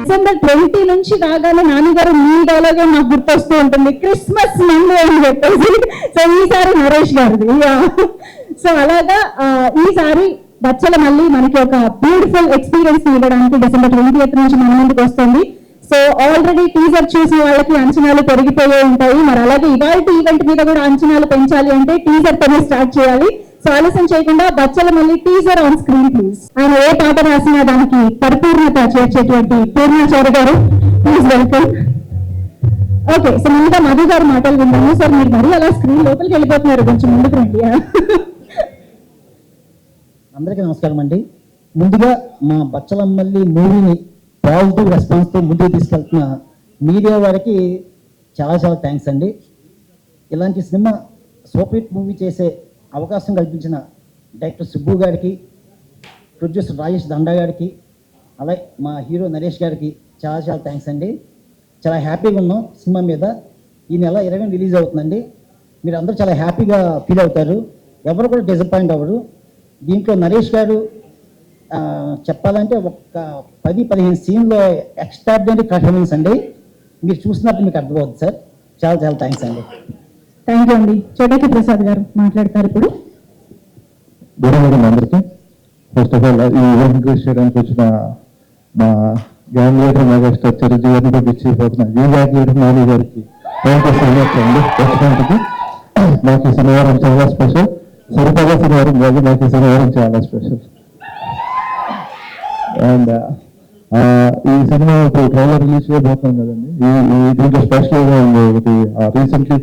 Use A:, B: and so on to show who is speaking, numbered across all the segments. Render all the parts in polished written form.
A: December 20 నుంచి రాగానే నాన్నగారు మీ డైలాగే నాకు గుర్తొస్తూ ఉంటుంది, క్రిస్మస్ మండే అని చెప్పేసి. సో ఈసారి నరేష్ గారిది. సో అలాగా ఈసారి బచ్చల మళ్ళీ మనకి ఒక బ్యూటిఫుల్ ఎక్స్పీరియన్స్ ఇవ్వడానికి డిసెంబర్ 20th నుంచి మన ముందుకు వస్తుంది. సో ఆల్రెడీ టీజర్ చూసిన వాళ్ళకి అంచనాలు పెరిగిపోయే ఉంటాయి. మరి అలాగే ఇవాళ ఈవెంట్ మీద కూడా అంచనాలు పెంచాలి అంటే టీజర్ తోనే స్టార్ట్ చేయాలి. సో ఆలస్యం చేయకుండా బచ్చల మళ్ళీ టీజర్ ఆన్ స్క్రీన్ ప్లీజ్. ఆయన ఏ పాట రాసినా దానికి పరిపూర్ణత చేర్చేటువంటి పూర్ణాచారి గారు, ప్లీజ్ వెల్కమ్. ఓకే, సో ముందుగా మధు గారు మాటలు విన్నాము. సార్ మీరు మరీ అలా స్క్రీన్ లోపలికి వెళ్ళిపోతున్నారు, కొంచెం ముందుకు రండి.
B: అందరికీ నమస్కారం అండి. ముందుగా మా బచ్చలమల్లి మూవీని పాజిటివ్ రెస్పాన్స్తో ముందుకు తీసుకెళ్తున్న మీడియా వారికి చాలా చాలా థ్యాంక్స్ అండి. ఇలాంటి సినిమా సూపర్ హిట్ మూవీ చేసే అవకాశం కల్పించిన డైరెక్టర్ సుబ్బు గారికి, ప్రొడ్యూసర్ రాజేష్ దండా గారికి, అలాగే మా హీరో నరేష్ గారికి చాలా చాలా థ్యాంక్స్ అండి. చాలా హ్యాపీగా ఉన్నాం. సినిమా మీద ఈ నెల 20 రిలీజ్ అవుతుందండి. మీరు అందరూ చాలా హ్యాపీగా ఫీల్ అవుతారు, ఎవరు కూడా డిసప్పాయింట్ అవ్వరు. దీంట్లో నరేష్ గారు చెప్పాలంటే ఒక 10-15 సీన్లో ఎక్స్ట్రాడినరీ పర్ఫార్మెన్స్ అండి. మీరు చూసినప్పుడు మీకు అర్థమవుతుంది సార్. చాలా చాలా థ్యాంక్స్ అండి.
A: థ్యాంక్ యూ అండి. చోటకి ప్రసాద్ గారు మాట్లాడతారు ఇప్పుడు.
C: అందరికీ ఫస్ట్ ఆఫ్ ఆల్ ఈ ఈవెంట్ చేయడానికి వచ్చిన మా గ్యాంగ్ లీడర్ మెగాస్టార్ చిరంజీవి గారిని పిచ్చిపోతున్న ఈ గ్యాంగ్ లీడర్ నాని గారికి థ్యాంక్ యూ సో మచ్ అండి. రెస్టారెంట్కి నాకు ఈ శనివారం చాలా స్పెషల్. సరిపడా శనివారం కాదు, నాకు ఈ శనివారం చాలా స్పెషల్. అండ్ ఈ సినిమా ఇప్పుడు ట్రైలర్ రిలీజ్ చేయబోతున్నాం కదండి. ఈ దీంట్లో స్పెషల్గా ఉంది ఒకటి. రీసెంట్లీ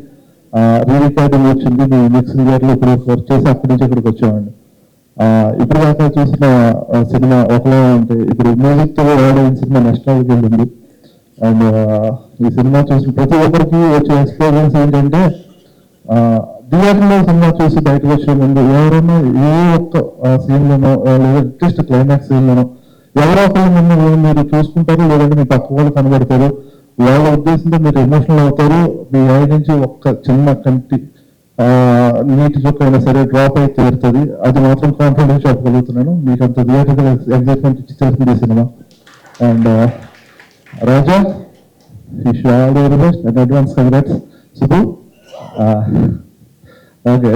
C: రీ రికార్డింగ్ వచ్చింది, మీ మిక్సింగ్ గారిలో ఇప్పుడు వర్క్ చేసి అక్కడి నుంచి ఇక్కడికి వచ్చామండి. ఇప్పుడు దాకా చూసిన సినిమా ఒకలా ఉంటే ఇప్పుడు మ్యూజిక్తో ఆడిన సినిమా నెక్స్ట్ లెవెల్కి వెళ్ళింది. అండ్ ఈ సినిమా చూసిన ప్రతి ఒక్కరికి వచ్చే ఎక్స్పీరియన్స్ ఏంటంటే థియేటర్లో సినిమా చూసి బయటకు వచ్చే ముందు ఎవరైనా ఏ ఒక్క సీన్లోనో లేదా అట్లీస్ట్ క్లైమాక్స్ సీన్లోనో ఎవరో ఒకళ్ళు మిమ్మల్ని మీరు చూసుకుంటారు, లేదంటే మీ పక్క వాళ్ళు కనబడతారు. వాళ్ళ ఉద్దేశంతో మీరు ఎమోషనల్ అవుతారు. మీ ఐ నుంచి ఒక్క చిన్న కంటి నీటి చుక్క అయినా సరే డ్రాప్ అయి తీరుతుంది. అది మాత్రం కాన్ఫిడెన్స్ చెప్పగలుగుతున్నాను. మీకు అంత థియేటర్ ఎగ్జైట్మెంట్ ఇచ్చి తెలిసింది cinema. And Raja best and advance congrats Subbu. Okay,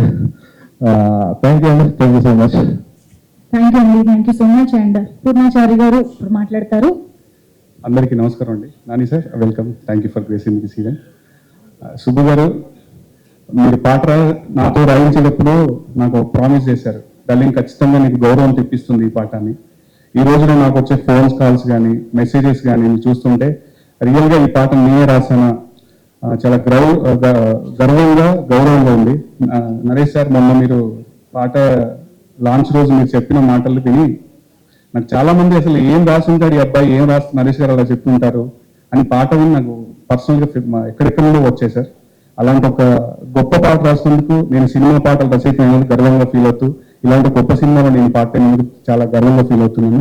C: thank you అండి. Thank you so much.
A: Thank you అండి. Thank you so much. And Purnachari గారు ఇప్పుడు మాట్లాడతారు.
D: అందరికీ నమస్కారం అండి. Nani sir welcome. Thank you for gracing this event. Subbu గారు, మీరు పాట నాతో రాయించేటప్పుడు నాకు ప్రామిస్ చేశారు, డార్లింగ్ ఖచ్చితంగా నీకు గౌరవం తెప్పిస్తుంది ఈ పాట అని. ఈ రోజున నాకు వచ్చే ఫోన్స్ కాల్స్ కానీ మెసేజెస్ కానీ చూస్తుంటే రియల్గా ఈ పాట నేనే రాసానా, చాలా గర్వంగా గౌరవంగా ఉంది. నరేష్ సార్, మొన్న మీరు పాట లాంచ్ రోజు మీరు చెప్పిన మాటలు విని నాకు చాలా మంది అసలు ఏం రాస్తుంటాడు ఈ అబ్బాయి, ఏం రాస్తుంది నరేష్ గారు అలా చెప్తుంటారు అని పాట విని నాకు పర్సనల్గా ఎక్కడెక్కడ వచ్చాయి సార్. అలాంటి ఒక గొప్ప పాట రాసినందుకు నేను సినిమా పాటలు రచయిత గర్వంగా ఫీల్ అవుతూ, ఇలాంటి గొప్ప సినిమాలో నేను పాట అయినందుకు చాలా గర్వంగా ఫీల్ అవుతున్నాను.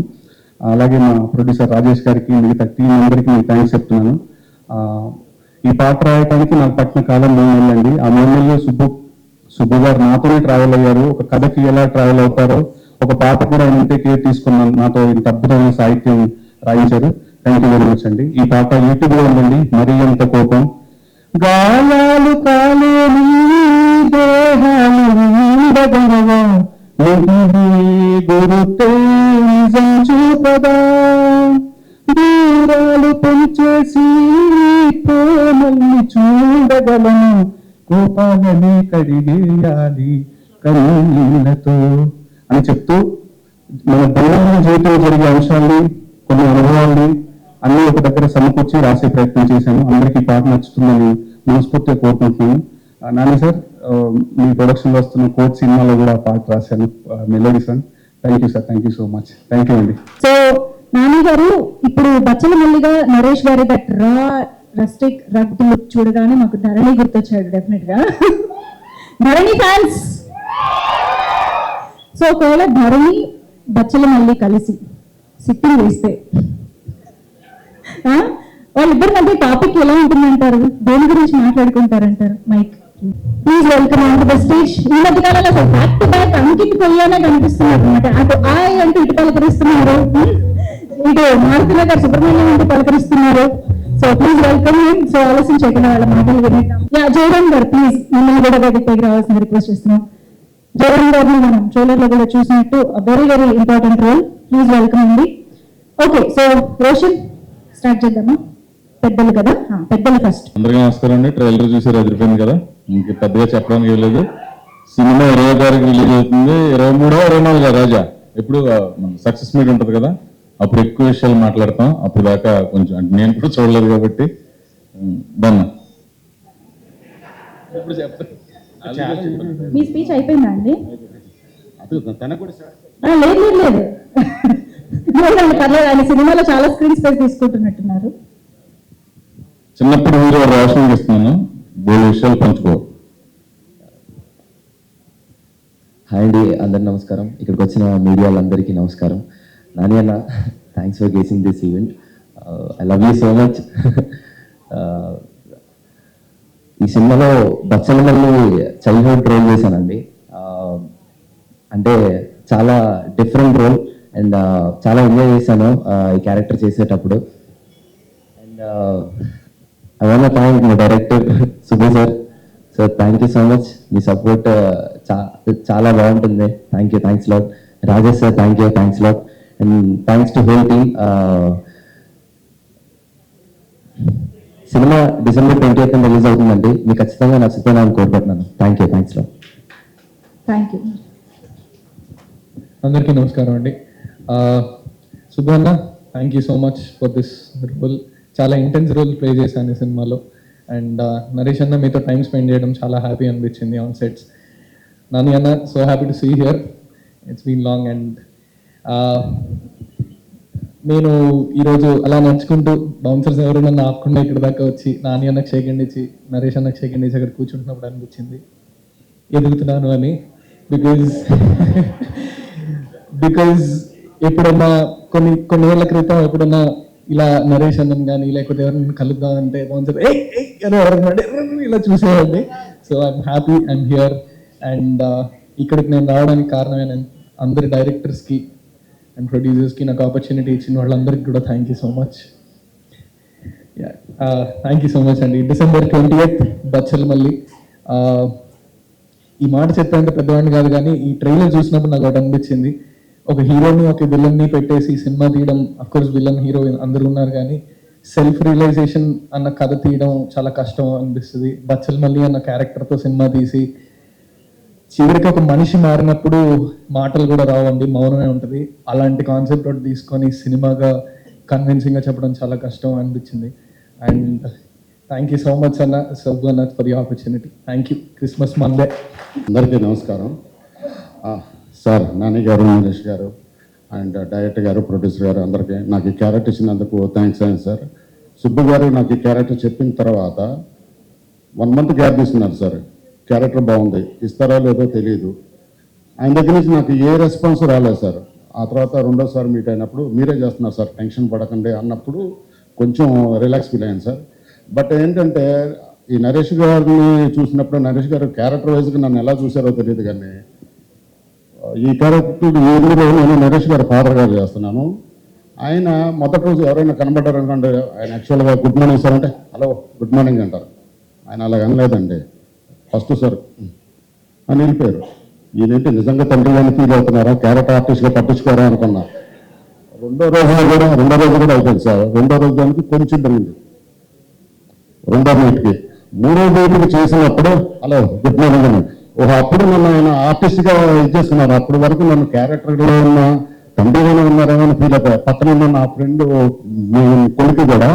D: అలాగే మా ప్రొడ్యూసర్ రాజేష్ గారికి, మిగతా టీం అందరికీ నేను థ్యాంక్స్ చెప్తున్నాను. ఈ పాట రాయడానికి నాకు పట్టిన కాలం 3 నెలలండి. ఆ 3 నెలలు సుబ్బు గారు నాతోనే ట్రావెల్ అయ్యారు. ఒక కథకి ఎలా ట్రావెల్ అవుతారో ఒక పాట కూడా ఆయన ఇంతే కేర్ తీసుకున్నాను. నాతో ఇంత అద్భుతమైన సాహిత్యం రాయించారు. థ్యాంక్ యూ వెరీ మచ్ అండి. ఈ పాట యూట్యూబ్ లో ఉందండి. మరీ ఎంత కోపం. గాయాలు కాలేని దేహాలు ఉండగలవా, గురుతే నిజం చూపదా, దూరాలు పెంచేసి ప్రేమల్ని చూడగలను, కోపాలని కడిగేయాలి కన్నీళ్లతో అని చెప్తూ మన దైనందిన జీవితంలో జరిగే అంశాన్ని, కొన్ని అనుభవాల్ని అన్ని ఒక దగ్గర సమకూర్చి రాసే ప్రయత్నం చేశాను. అందరికీ పాట నచ్చుతుందని మనస్ఫూర్తిగా కోరుకుంటున్నాను. నాని సార్, మీ ప్రొడక్షన్ లో వస్తున్న కోర్ట్ సినిమాలో కూడా పాట రాశాను, melody song. Thank you sir. Thank you so much. Thank you అండి.
A: సో నాని గారు, ఇప్పుడు బచ్చల మల్లిగా నరేష్ గారి దట్ రస్టిక్ రగ్ లుక్ చూడగానే మాకు ధరణి గుర్తొచ్చాడు డెఫినెట్ గా. ధరణి ఫ్యాన్స్. సో ఒకవేళ ధరణి బచ్చల మల్లి కలిసి సిట్టింగ్ వేస్తే వాళ్ళిద్దరి మధ్య టాపిక్ ఎలా ఉంటుందంటారు? దేని గురించి మాట్లాడుకుంటారంటారు? Mike please welcome on to the stage. ఈ మధ్య కాలంలో అసలు బ్యాక్ టు బ్యాక్ అంకిత్ కొయ్యానే కనిపిస్తున్నారు అనమాట. అటు ఆయ్ అంటూ ఇటు పలకరిస్తున్నారు. ఇటు మారుతున్న గారు సుబ్రహ్మణ్యం నుండి పలకరిస్తున్నారు. So please welcome him. So ఆలస్యం చేయకుండా వాళ్ళ మాటలు వినేద్దాం. జయరామ్ గారు ప్లీజ్ మిమ్మల్ని కూడా వేదికపైకి రావాల్సిన రిక్వెస్ట్ చేస్తున్నాం. జయరామ్ గారిని మనం ట్రైలర్ లో కూడా చూసినట్టు very very important role. Please welcome అండి. ఓకే, సో రోషన్ స్టార్ట్ చేద్దామా? పెద్దలు కదా, పెద్దలు ఫస్ట్.
C: అందరికీ నమస్కారం అండి. ట్రైలర్ చూసారు, అదిరిపోయింది కదా, ఇంక పెద్దగా చెప్పడానికి ఏం లేదు. సినిమా 20 తారీఖు రిలీజ్ అవుతుంది. 23, 24 రాజా ఎప్పుడు సక్సెస్ మీట్ ఉంటుంది కదా, అప్పుడు ఎక్కువ విషయాలు మాట్లాడతాం. అప్పుడు దాకా కొంచెం అంటే నేను కూడా చూడలేదు కాబట్టి బన్నా
A: మీ స్పీచ్ అయిపోయిందా అండి? లేదు లేదు లేదు లేదండి, పర్లేదు. ఆయన సినిమాలో చాలా స్క్రీన్ స్పేస్ తీసుకుంటున్నట్టున్నారు.
C: చిన్నప్పుడు మీరు రోషన్ ఇస్తున్నాను, మూడు విషయాలు పంచుకో.
E: హాయ్ అండి, అందరికి నమస్కారం. ఇక్కడికి వచ్చిన మీడియా వాళ్ళందరికీ నమస్కారం. నాని అన్న, thanks for gracing this event. I love you so much. ఈ సినిమాలో బచ్చలమల్లి చైల్డ్హుడ్ రోల్ చేశానండి. అంటే చాలా డిఫరెంట్ రోల్ అండ్ చాలా ఎంజాయ్ చేశాను ఈ క్యారెక్టర్ చేసేటప్పుడు. And I want to thank my director Subbu sir. So thank you so much. మీ సపోర్ట్ చాలా బాగుంటుంది. Thanks lot. Rajesh sir thanks lot. And thanks to whole team. Cinema December 20th release అవుతుందండి. మీకు ఖచ్చితంగా నచ్చుతుందని కోరుకుంటున్నాను. Thanks lot.
A: Thank you.
F: అందరికీ నమస్కారం అండి. Subbanna, thank you so much for this role. చాలా ఇంటెన్స్ రోల్ ప్లే చేశాను ఈ సినిమాలో. అండ్ నరేష్ అన్న, మీతో టైం స్పెండ్ చేయడం చాలా హ్యాపీ అనిపించింది ఆన్ సెట్స్. నాని అన్న, so happy to see here. It's been long. And నేను ఈరోజు అలా నడుచుకుంటూ బౌన్సర్స్ ఎవరు నన్ను ఆపకుండా ఇక్కడ దాకా వచ్చి నాని అన్నకు షేకండ్ ఇచ్చి నరేష్ అన్నకు షేకండ్ ఇచ్చి అక్కడ కూర్చుంటున్నప్పుడు అనిపించింది ఎదుగుతున్నాను అని. బికాజ్ ఎప్పుడన్నా కొన్ని ఏళ్ల క్రితం ఎప్పుడన్నా ఇలా నరేష్ అన్నను కానీ లేకపోతే ఎవరైనా కలుద్దాం అంటే బౌన్సర్ ఇలా చూసేవాడిని. So I'm happy I'm here. And ఇక్కడికి నేను రావడానికి కారణమైన అందరి డైరెక్టర్స్కి అండ్ ప్రొడ్యూసర్స్కి నాకు ఆపర్చునిటీ ఇచ్చిన వాళ్ళందరికీ కూడా thank you so much. Thank you so much అండి. December 20th Bachhala Malli. ఈ మాట చెప్పేంత పెద్దవాడిని కాదు, కానీ ఈ ట్రైలర్ చూసినప్పుడు నాకు ఒకటి అనిపించింది. ఒక హీరోని ఒక విలన్ని పెట్టేసి సినిమా తీయడం, అఫ్కోర్స్ విలన్ హీరో అందరూ ఉన్నారు, కానీ సెల్ఫ్ రియలైజేషన్ అన్న కథ తీయడం చాలా కష్టం అనిపిస్తుంది. బచ్చలమల్లి అన్న క్యారెక్టర్తో సినిమా తీసి చివరికి ఒక మనిషి మారినప్పుడు మాటలు కూడా రావండి, మౌనమే ఉంటుంది. అలాంటి కాన్సెప్ట్ ఒకటి తీసుకొని సినిమాగా కన్విన్సింగ్గా చెప్పడం చాలా కష్టం అనిపించింది. And thank you so much అన్న, సబ్బు అన్న, for the opportunity. Thank you. Christmas Monday.
D: అందరికీ నమస్కారం. సార్, నాని గారు, నరేష్ గారు అండ్ డైరెక్టర్ గారు, ప్రొడ్యూసర్ గారు, అందరికీ నాకు ఈ క్యారెక్టర్ ఇచ్చినందుకు థ్యాంక్స్ అండి సార్. సుబ్బు గారు నాకు ఈ క్యారెక్టర్ చెప్పిన తర్వాత 1 month గ్యాప్ తీసుకున్నారు సార్. క్యారెక్టర్ బాగుంది, ఇస్తారో లేదో తెలియదు. ఆయన దగ్గర నుంచి నాకు ఏ రెస్పాన్స్ రాలేదు సార్. ఆ తర్వాత రెండోసారి మీట్ అయినప్పుడు మీరే చేస్తున్నారు సార్, టెన్షన్ పడకండి అన్నప్పుడు కొంచెం రిలాక్స్ ఫీల్ అయ్యాను సార్. బట్ ఏంటంటే ఈ నరేష్ గారిని చూసినప్పుడు నరేష్ గారు క్యారెక్టర్ వైజ్గా నన్ను ఎలా చూసారో తెలియదు, కానీ ఈ క్యారెక్టర్ ఏదో నేను నరేష్ గారు ఫాదర్ గారు చేస్తున్నాను. ఆయన మొదటి రోజు ఎవరైనా కనబడ్డారు అనుకోండి, ఆయన యాక్చువల్గా గుడ్ మార్నింగ్ సార్ అంటే హలో గుడ్ మార్నింగ్ అంటారు. ఆయన అలాగ అనలేదండి. ఫస్ట్ సార్ అని వెళ్ళిపోయారు. ఈయనేంటి నిజంగా తండ్రి గారిని ఫీల్ అవుతున్నారా, క్యారెక్టర్ ఆర్టిస్ట్గా పట్టించుకోరా అనుకున్నా. రెండో రోజు కూడా అయిపోయింది సార్. రెండో రోజు దానికి కొంచెం పెరిగింది. రెండో నైట్కి మూడో నైట్కి చేసినప్పుడు హలో గుడ్ మార్నింగ్ అని అప్పుడు నన్ను ఆయన ఆర్టిస్ట్గా ఇచ్చేస్తున్నారు. అప్పటి వరకు నన్ను క్యారెక్టర్లో ఉన్న తండ్రిగానే ఉన్నారేమో అని ఫీల్ అయిపోయారు. పక్కన ఉన్న నా ఫ్రెండ్ కొడుకు కూడా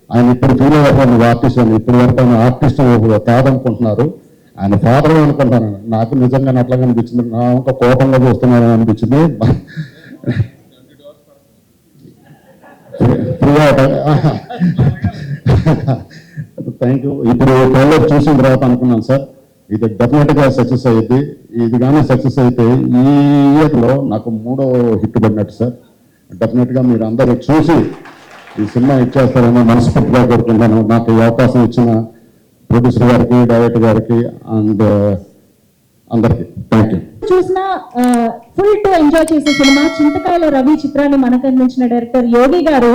D: ఆయన ఇప్పుడు ఫీల్ అయ్యారు ఆర్టిస్ట్ అని. ఇప్పుడు వరకు ఆయన ఆర్టిస్ట్ కాదనుకుంటున్నారు, ఆయన ఫాదర్ అనుకుంటాను. నాకు నిజంగా అట్లాగే అనిపించింది. నా ఇంకా కోపంగా చూస్తున్నాను అనిపించింది. Thank you. ఇప్పుడు ట్రైలర్ చూసిన తర్వాత అనుకున్నాను సార్, ఇది డెఫినెట్గా సక్సెస్ అయ్యింది. ఇది కానీ సక్సెస్ అయితే ఈ ఇయర్లో నాకు 3వ హిట్ పడినట్టు సార్. డెఫినెట్గా మీరు అందరూ చూసి ఈ సినిమా ఇచ్చేస్తారని మనస్ఫూర్తిగా కోరుకుంటాను. నాకు ఈ అవకాశం ఇచ్చిన ప్రొడ్యూసర్ గారికి, డైరెక్టర్ గారికి అండ్ అందరికీ థ్యాంక్ యూ.
A: చూసిన ఫుల్ టు ఎంజాయ్ చేసే సినిమా చింతకాయల రవి చిత్రాన్ని మనకు అందించిన డైరెక్టర్ యోగి గారు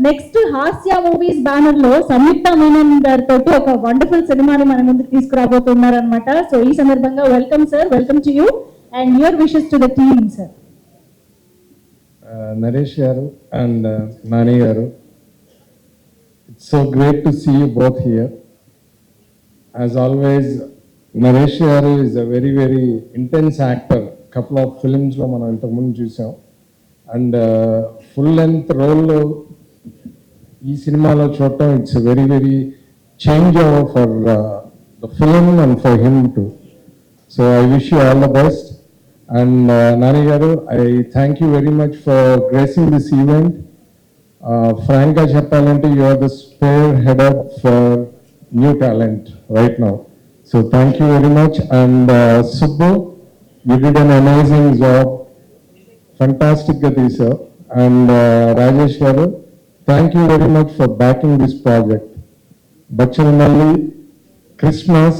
A: నెక్స్ట్ హాస్య మూవీస్ బ్యానర్ లో సంయుక్త మేనన్ గారితో ఒక వండర్ఫుల్ సినిమాని మన ముందుకు తీసుకురాబోతున్నారు అనమాట. సో ఈ సందర్భంగా welcome sir, welcome to you and your wishes to the team sir.
G: Naresh గారు అండ్ నాని గారు, it's so great to see you both here. As always Naresh గారు is a very very intense actor. Couple of ఫిల్మ్స్లో మనం ఇంతకుముందు చూసాం. And full length రోల్లో ఈ సినిమాలో చూడటం it's very very change over for the film and for him too. So I wish you all the best. And Nani గారు, I thank you very much for gracing this event. ఫ్రాంక్గా చెప్పాలంటే you are the spearhead up for new talent right now. So thank you very much. And Subbu, you did an amazing job. Fantastic gati sir. And Rajesh garu, thank you very much for backing this project. Bachchanmalli, Christmas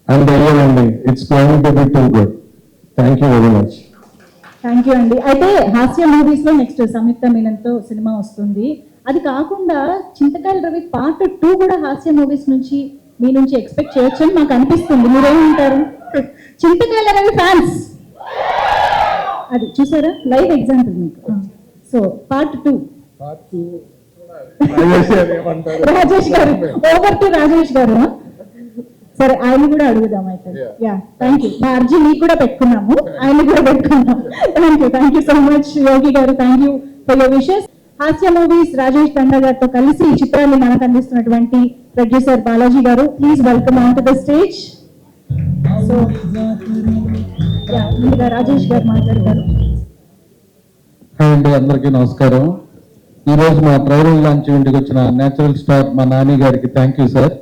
G: and the year ending. It's going to be too good. Thank you very much.
A: Thank you అండి. అయితే హాస్య movies లో next సంయుక్త మీనన్తో cinema వస్తుంది. అది కాకుండా చింతకాయల Ravi part 2 కూడా హాస్య movies నుంచి మీ నుంచి ఎక్స్పెక్ట్ చేయొచ్చు అని మాకు అనిపిస్తుంది. మీరేమంటారు? చింతకాయల రవి ఫ్యాన్స్ అది చూసారా? లైవ్ ఎగ్జాంపుల్ మీకు. సో పార్ట్ 2 రాజేష్ గారు, ఓవర్ టు రాజేష్ గారు. సరే, ఆయన కూడా అడుగుదాం అయితే. Yeah, thank you. మా అర్జీ మీకు కూడా పెట్టుకున్నాము, ఆయన కూడా పెట్టుకున్నాం. థ్యాంక్ యూ సో మచ్ యోగి గారు. Thank you for your wishes. హాస్య మూవీస్ రాజేష్ తండా గారితో కలిసి ఈ చిత్రాన్ని మనకు అందిస్తున్నటువంటి ప్రొడ్యూసర్ బాలాజీ గారు, please welcome on to the stage. So ముందుగా రాజేష్ గారు మాట్లాడతారు.
C: హాయ్ అండి, అందరికీ నమస్కారం. ఈరోజు మా ట్రైలర్ లాంచ్ ఇంటికి వచ్చిన నేచురల్ స్టార్ మా నాని గారికి థ్యాంక్ యూ సార్.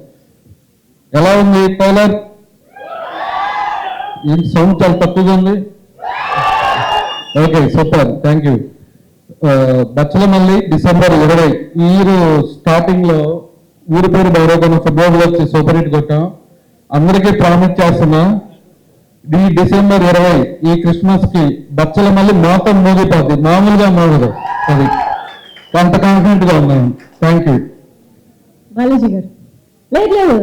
C: ఎలా ఉంది ట్రైలర్? ఏంటి సౌండ్ చాలా తక్కువగా ఉంది? Okay, super, thank you. Bachhala Malli December 20 ఈ స్టార్టింగ్ లో ఊరి పేరు బైరోగన ఫుట్బాల్ లో వచ్చి సూపర్ హిట్ కొట్టాం. అందరికీ ప్రామిస్ చేస్తున్నా, ఈ December 20 ఈ క్రిస్మస్ కి బచ్చలమల్లి మొత్తం మోగిపోద్ది, మామూలుగా మోగదు. అది అంత కాన్ఫిడెంట్ గా ఉన్నాను. Thank you.
A: బాలాజీ గారు, లేదు లేదు,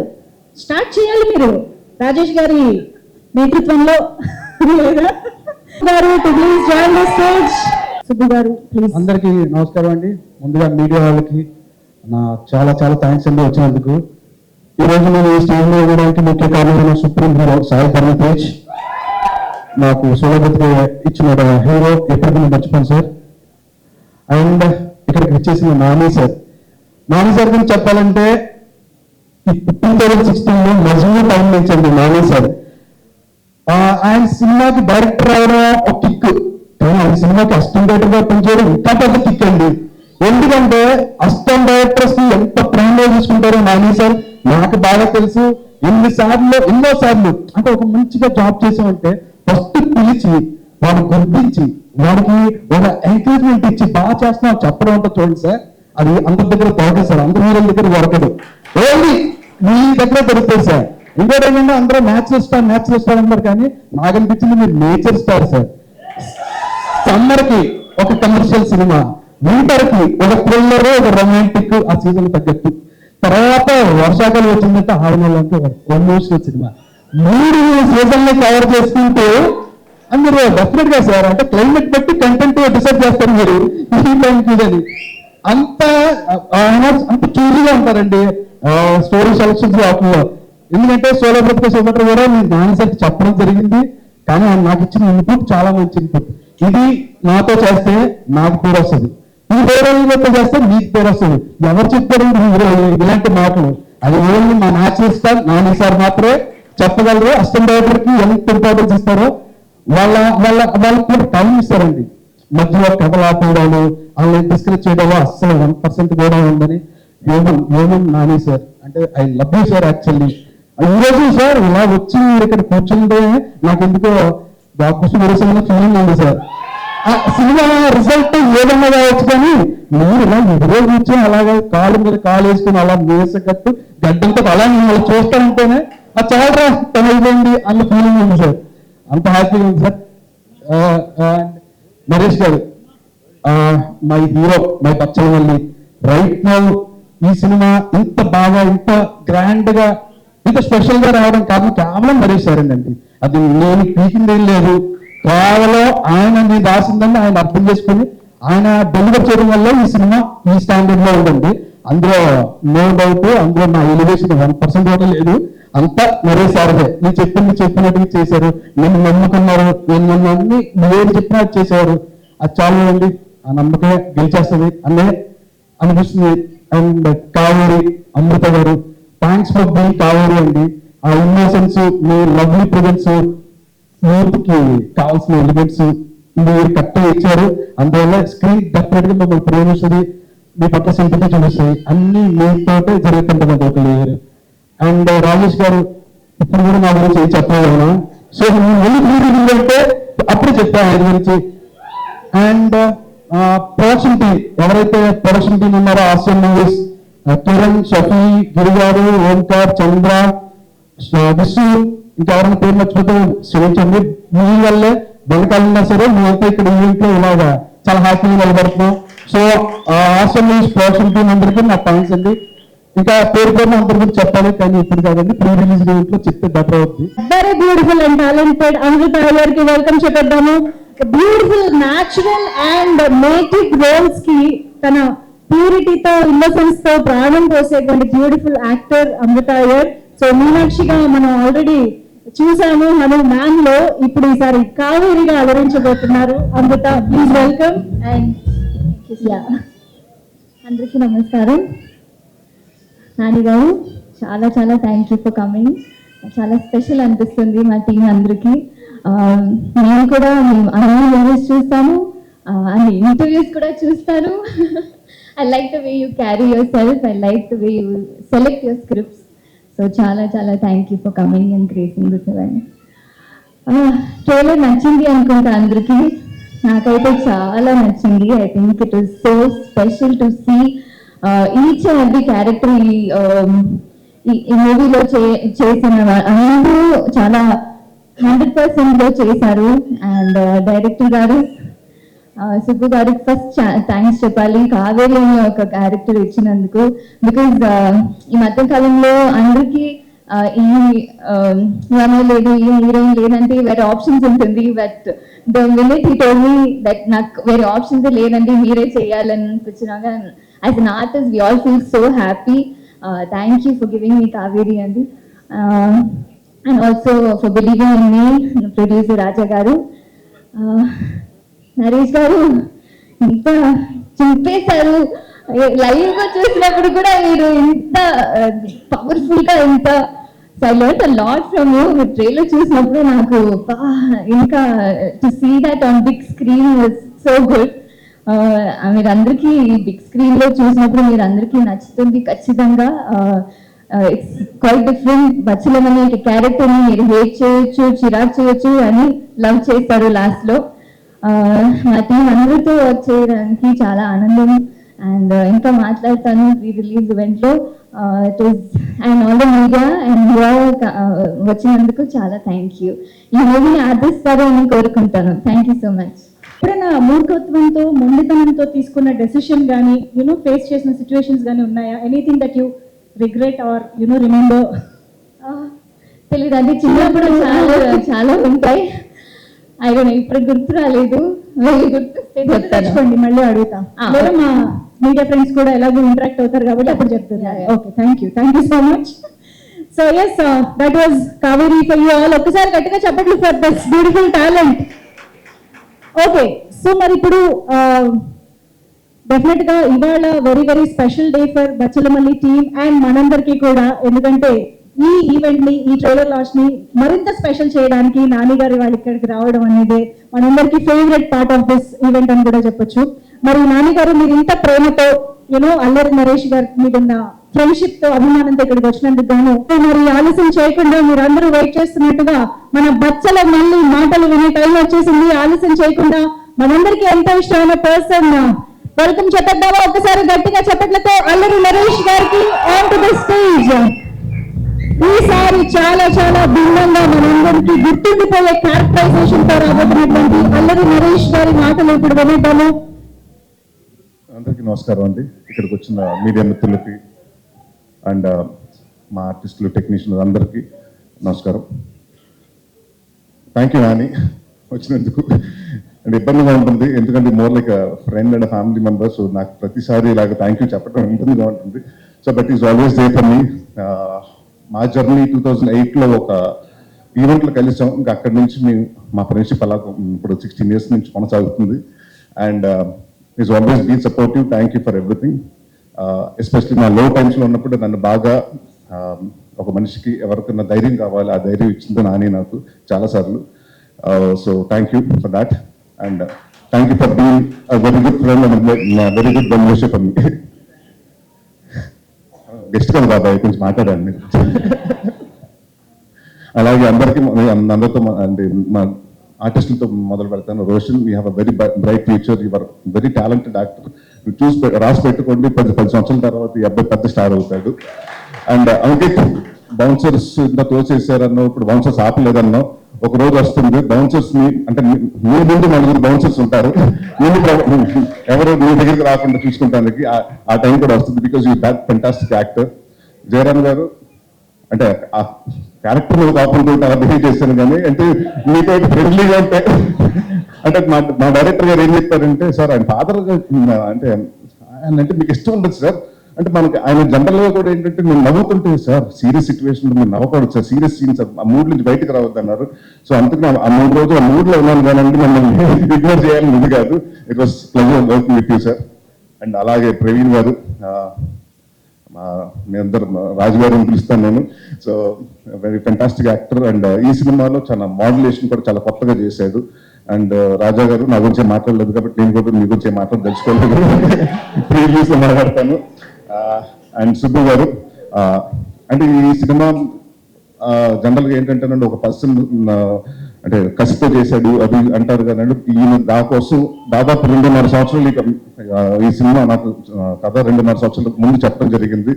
A: స్టార్ట్ చేయాలి మీరు రాజేష్ గారి నేతృత్వంలో. గారు to please join the stage. Subbu గారు ప్లీజ్.
C: అందరికీ నమస్కారం అండి. ముందుగా మీడియా వాళ్ళకి నా చాలా చాలా థ్యాంక్స్ అండి వచ్చినందుకు. ఈరోజు నేను ఈ స్టేజ్ లో ఇవ్వడానికి ముఖ్య కారణమైన సుప్రీం హీరో సాయి ధర్మ తేజ్ నాకు సోలబతిగా ఇచ్చిన హీరో ఎప్పటికీ నేను మర్చిపోను సార్. అండ్ ఇక్కడికి వచ్చేసిన నాని సార్. నాని సార్ గురించి చెప్పాలంటే 2016 మజ్ను టైం నుంచండి నాని సార్. ఆయన సినిమాకి డైరెక్టర్ అవడం ఒక కిక్, కానీ ఆయన సినిమాకి అసిస్టెంట్ డైరెక్టర్ గా పనిచేయడం ఇంకా పెద్ద కిక్ అండి. ఎందుకంటే అసిస్టెంట్ డైరెక్టర్స్ ని ఎంత ప్రేమగా చూసుకుంటారో నాని సార్ నాకు బాగా తెలుసు. ఎన్నోసార్లు అంటే ఒక మంచిగా జాబ్ చేసామంటే ఫస్ట్ పిలిచి వాడు గుర్తించి వాడికి ఒక ఎంకరేజ్మెంట్ ఇచ్చి బాగా చేస్తున్నావు చెప్పడం అంటే చూడండి సార్, అది అందరి దగ్గర దొరకదు సార్, అందరి హీరోల దగ్గర దొరకదు, ఓన్లీ మీ దగ్గర దొరుకుతుంది సార్. ఇంకోటి ఏంటంటే అందరూ న్యాచురల్ స్టార్ అంటారు, కానీ నాకు అనిపించింది మీరు నేచర్ స్టార్ సార్. సమ్మర్ కి ఒక కమర్షియల్ సినిమా, వింటర్ కి ఒక థ్రిల్లర్, ఒక రొమాంటిక్ ఆ సీజన్ తగ్గట్టు, తర్వాత వర్షాకాలం వచ్చిందంటే 6 నెలలంటే ఒక ఎమోషనల్ సినిమా, 3 సీజన్లు కవర్ చేసుకుంటూ మీరు డెఫినెట్ గా సార్ అంటే క్లైమేట్ బట్టి కంటెంట్ డిసైడ్ చేస్తారు మీరు ఈ టైంకి అని. అంత చూజీగా ఉంటారండి స్టోరీ సెలక్షన్స్ వాటిల్లో. ఎందుకంటే సోలో బ్రతికే సోదరు కూడా నేను దాని సార్ చెప్పడం జరిగింది, కానీ ఆయన నాకు ఇచ్చిన ఇన్పుట్ చాలా మంచి ఇన్పుట్. ఇది నాతో చేస్తే నాకు పేరు వస్తుంది, ఈ పేరు చేస్తే మీకు పేరు వస్తుంది. ఎవరు చెప్తారు ఇలాంటి మాటలు? అది ఓన్లీ మా న్యాచురల్ స్టార్ నాని సార్ మాత్రమే చెప్పగలరు. అసిస్టెంట్ డైరెక్టర్ కి ఎంత ఇంపార్టెన్స్ ఇస్తారో వాళ్ళకి కూడా టైం ఇస్తారండి. మధ్యలో కథలు ఆపడాలు వాళ్ళని డిస్కస్ చేయడంలో అస్సలు 1% కూడా ఉందని హ్యూమన్ నాని సార్ అంటే I love you sir. Actually ఈరోజు సార్ ఇలా వచ్చి ఇక్కడ కూర్చుంటే నాకు ఎందుకో బాగా ఫీలింగ్ ఉంది సార్. ఆ సినిమా రిజల్ట్ ఏదన్నా కావచ్చు, కానీ మీరు ఇలా ఎదురో కూర్చొని అలాగే కాలు మీద కాలు వేసుకుని అలా మేసగట్టు గడ్డంతో అలా మిమ్మల్ని చూస్తానంటేనే ఆ చాలా తనైపోయింది అన్న ఫీలింగ్ ఉంది సార్.
D: అంత హ్యాపీగా ఉంది సార్. నరేష్ గారు, my hero, my Bachhala Malli. Right now ఈ సినిమా ఇంత బాగా, ఇంత గ్రాండ్ గా, ఇంత స్పెషల్ గా రావడం కారణం కేవలం నరేష్ గారేనండి. అది నేను పీకింది ఏం లేదు, కేవలం ఆయన నేను రాసిందని ఆయన అర్థం చేసుకుని ఆయన డెలివర్ చేయడం వల్ల ఈ సినిమా ఈ స్టాండర్డ్ లో ఉందండి. అందులో నో డౌట్, అందులో నా ఎలివేషన్ 1% కూడా లేదు. అంతా నరేష్ సార్దే. నేను చెప్పినట్టుగా చేశారు, నన్ను నమ్ముకున్నారు, నేను నన్ను అన్ని నేను చెప్పినట్టు చేశారు. అది చాలు అండి, ఆ నమ్మకమే గెలిచేస్తుంది అనే అనిపిస్తుంది. అండ్ కావేరి, అమృత గారు, థ్యాంక్స్ ఫర్ బీయింగ్ కావేరి అండి. ఆ ఇన్నోసెన్స్, మీ లవ్లీ ప్రెజెన్స్, యూత్ కి కావాల్సిన ఎలిమెంట్స్ మీరు కరెక్ట్గా ఇచ్చారు. అందువల్ల స్క్రీన్ డెఫినెట్ గా మిమ్మల్ని ప్రేమిస్తుంది, మీ పట్ల సింపతి చూపిస్తుంది. అన్ని మీతోటే జరుగుతుంటుంది ఒక లేయర్. అండ్ రాజేష్ గారు ఇప్పుడు కూడా నా గురించి ఏం చెప్పగలను. సో నేను అంటే అప్పుడు చెప్పాను ఆయన గురించి. అండ్ ప్రొడక్షన్ టీం, ఎవరైతే ప్రొడక్షన్ టీం ఉన్నారో ఆసియన్ మూవీస్, కిరణ్, షఫీ, గిరిగారు, ఓంకార్, చంద్ర, విష్ణు, ఇంకెవరైనా పేరు మర్చిపోతే క్షమించండి. మీ వల్లే వెనకాలన్నా సరే మేమైతే ఇక్కడ ఈవెంట్ లో ఇలాగా చాలా హ్యాపీగా నిలబడుతున్నాం. So Asian movies production team అందరికీ నా థ్యాంక్స్ అండి. ఇంకా పేరు అందరి గురించి చెప్పాలి, కానీ ఇప్పుడు కాదండి, ప్రీ రిలీజ్ ఈవెంట్ లో చెప్తే బెటర్ అవుతుంది.
A: Very beautiful and talented Amrita గారికి వెల్కమ్ చెప్పేద్దాము. Beautiful natural and native roles కి తన ప్యూరిటీతో, ఇన్నోసెన్స్ తో ప్రాణం పోసేటువంటి beautiful actor Amrita Iyer. So మీనాక్షిగా మనం ఆల్రెడీ చూసాము మ్యాన్ లో, ఇప్పుడు ఈసారి కావేరిగా అలరించబోతున్నారు అమృత. Please welcome. అండ్
H: అందరికీ నమస్కారం. నాని గారు, చాలా చాలా థ్యాంక్ యూ ఫర్ కమింగ్. చాలా స్పెషల్ అనిపిస్తుంది మా టీం అందరికీ. నేను కూడా అన్ని మూవీస్ చూస్తాను, అన్ని ఇంటర్వ్యూస్ కూడా చూస్తాను. I like the way you carry yourself, I like the way you select your scripts. So చాలా చాలా thank you for coming and gracing this event. Trailer నచ్చింది అనుకుంటా అందరికీ. నాకైతే చాలా నచ్చింది. I think it is so special to see each and every character ఈ మూవీలో చేసిన అందరూ చాలా 100% చేశారు. అండ్ డైరెక్టర్ గారు సుబ్బు గారికి ఫస్ట్ థ్యాంక్స్ చెప్పాలి, కావేరి అని ఒక క్యారెక్టర్ ఇచ్చినందుకు. బికాజ్ ఈ మధ్య కాలంలో అందరికీ ఈ లేదు, ఈ హీరోయిన్ లేదంటే వేరే ఆప్షన్స్ ఉంటుంది. But the minute he told me that నాకు వేరే ఆప్షన్స్ లేదండి, మీరే చేయాలని అనిపించినాక as an artist we all feel so happy. Thank you for giving me Kaveri అండి. And also for believing in me producer Raja గారు. నరేష్ గారు ఇంత చింపేశారు. లైవ్ గా చూసినప్పుడు కూడా మీరు ఇంత పవర్ఫుల్ గా, ఇంత I learned a lot from you. మీరు ట్రైలర్ చూసినప్పుడు నాకు ఇంకా to see that on big screen was so good. మీరందరికీ బిగ్ స్క్రీన్ లో చూసినప్పుడు మీరందరికీ నచ్చుతుంది ఖచ్చితంగా. It's quite different. బచ్చలమల్లి అనే క్యారెక్టర్ ని మీరు హేట్ చేయొచ్చు, చిరాక్ చేయొచ్చు అని లవ్ చేస్తారు లాస్ట్ లో. మా టీం అందరితో వర్క్ చేయడానికి చాలా ఆనందం. అండ్ ఇంకా మాట్లాడతాను ప్రీ రిలీజ్ ఈవెంట్ లో. It is and all the media and వచ్చినందుకు చాలా థ్యాంక్ యూ. ఈ మూవీని ఆదరిస్తారు అని కోరుకుంటాను. Thank you so much.
A: ఎప్పుడైనా మూర్ఖత్వంతో, మొండితనంతో తీసుకున్న డెసిషన్ కానీ ఫేస్ చేసిన సిచ్యువేషన్స్ కానీ ఉన్నాయా? Anything that you regret or remember?
H: తెలీదు, అది చిన్నప్పుడు చాలా చాలా ఉంటాయి. అయ్యో ఇప్పుడు గుర్తు రాలేదు.
A: గుర్తుపెట్టుకోండి, మళ్ళీ అడుగుతాం. లేదా మా మీడియా ఫ్రెండ్స్ కూడా ఎలాగో ఇంటరాక్ట్ అవుతారు కాబట్టి అప్పుడు చెప్తున్నారు. Okay, thank you so much. So yes, that was Kaveri for you all. ఒక్కసారి గట్టిగా చెప్పట్లు for this beautiful talent. Okay, so మరి ఇప్పుడు డెఫినెట్ గా ఇవాళ very very special day for Bachalamalli team and మనందరికీ కూడా. ఎందుకంటే ఈ ఈవెంట్ ని, ఈ ట్రైలర్ లాంచ్ ని మరింత స్పెషల్ చేయడానికి నాని గారి వాళ్ళు ఇక్కడికి రావడం అనేది మనందరికీ favourite part of this event అని కూడా చెప్పొచ్చు. మరి నాని గారు, మీరు ఇంత ప్రేమతో అల్లరి నరేష్ గారి మీద ఉన్న ఫ్రెండ్షిప్ తో, అభిమానంతో ఇక్కడికి వచ్చినందుకు గాను మరి ఆలస్యం చేయకుండా మీరందరూ వెయిట్ చేస్తున్నట్టుగా మన బచ్చలమల్లి మాటలు వినే టైం వచ్చేసింది. ఆలస్యం చేయకుండా మనందరికీ ఎంతో ఇష్టమైన పర్సన్ వెల్కమ్ చెప్పేద్దామా? ఒకసారి గట్టిగా చెప్పట్లతో అల్లరి నరేష్ గారికి ఆన్ టు ది స్టేజ్. ఈసారి చాలా చాలా భిన్నంగా మనందరికీ గుర్తుండిపోయే క్యారెక్టరైజేషన్ తో రాబోతున్నటువంటి అల్లరి నరేష్ గారి మాటలు ఇప్పుడు వినేద్దాము.
C: అందరికీ నమస్కారం అండి. ఇక్కడికి వచ్చిన మీడియా మిత్రులకి అండ్ మా ఆర్టిస్టులు, టెక్నీషియన్లు అందరికీ నమస్కారం. థ్యాంక్ యూ నాని వచ్చినందుకు. అండ్ ఇబ్బందిగా ఉంటుంది ఎందుకంటే more like friend and family member. So నాకు ప్రతిసారి ఇలాగ థ్యాంక్ యూ చెప్పడం ఇబ్బందిగా ఉంటుంది. So but is always they for me. మా జర్నీ 2008లో ఒక ఈవెంట్లో కలిసాం. ఇంకా అక్కడి నుంచి మేము మా ఫ్రెండ్షిప్ అలా ఇప్పుడు 16 years నుంచి కొనసాగుతుంది. And is always been supportive. Thank you for everything. Especially నా లో టైమ్స్లో ఉన్నప్పుడు నన్ను బాగా ఒక మనిషికి ఎవరికైనా ధైర్యం కావాలి, ఆ ధైర్యం ఇచ్చింది నాని నాకు చాలాసార్లు. So thank you for that. And thank you for being very good friend and very good well-wisher for me. Guest కదా బాబాయ్, కొంచెం మాట్లాడండి. అలాగే అందరితో అంటే మా ఆర్టిస్టులతో మొదలు పెడతాను. Roshan, you have a very bright future. You are very talented actor. రాసి పెట్టుకోండి, 10 సంవత్సరాల తర్వాత ఈ అబ్బాయి పెద్ద స్టార్ అవుతాడు. అండ్ అంకిత్, బౌన్సర్స్ ఇంత తోచేసారన్నో, ఇప్పుడు బౌన్సర్స్ ఆపలేదన్నో, ఒక రోజు వస్తుంది బౌన్సర్స్ ని అంటే మీ ముందు 4 బౌన్సర్స్ ఉంటారు, ఎవరు మీ దగ్గరికి రాకుండా చూసుకుంటానికి ఆ టైం కూడా వస్తుంది. Because you back fantastic actor. Jayaram గారు అంటే ఆ క్యారెక్టర్ మీద కాకుండా అలా బిహేవ్ చేశాను కానీ అంటే మీతో ఫ్రెండ్లీగా ఉంటే అంటే మా డైరెక్టర్ గారు ఏం చెప్పారంటే, సార్ ఆయన ఫాదర్ అంటే ఆయన అంటే మీకు ఇష్టం ఉండదు సార్ అంటే మనకి ఆయన జనరల్ గా కూడా ఏంటంటే నేను నవ్వుతుంటే సార్ సీరియస్ సిచ్యువేషన్ మీరు నవ్వకూడదు సార్, సీరియస్ సీన్స్ ఆ మూడ్ నుంచి బయటకు రావద్దు అన్నారు. సో అందుకని ఆ 3 రోజులు ఆ మూడ్ లో ఉన్నాను కానండి మమ్మల్ని ఇగ్నోర్ చేయాలని ఇది కాదు. It was pleasure working with you sir. And అలాగే ప్రవీణ్ గారు, మీ అందరు రాజు గారిని పిలుస్తాను నేను. So very fantastic actor. And ఈ సినిమాలో చాలా మాడ్యులేషన్ కూడా చాలా కొత్తగా చేశాడు. అండ్ రాజా గారు నా గురించి మాట్లాడలేదు కాబట్టి నేను కూడా మీ గురించి మాట్లాడి తెలుసుకోలేదు, ప్రీవియస్ లో మాట్లాడతాను. అండ్ సుబ్బు గారు, అంటే ఈ సినిమా జనరల్గా ఏంటంటే ఒక పర్సన్ అంటే కసితో చేశాడు అది అంటారు కదండి. ఈయన దాకోసం దాదాపు 2.5 సంవత్సరాలు ఈ సినిమా నాకు కథ 2.5 సంవత్సరాల ముందు చెప్పడం జరిగింది.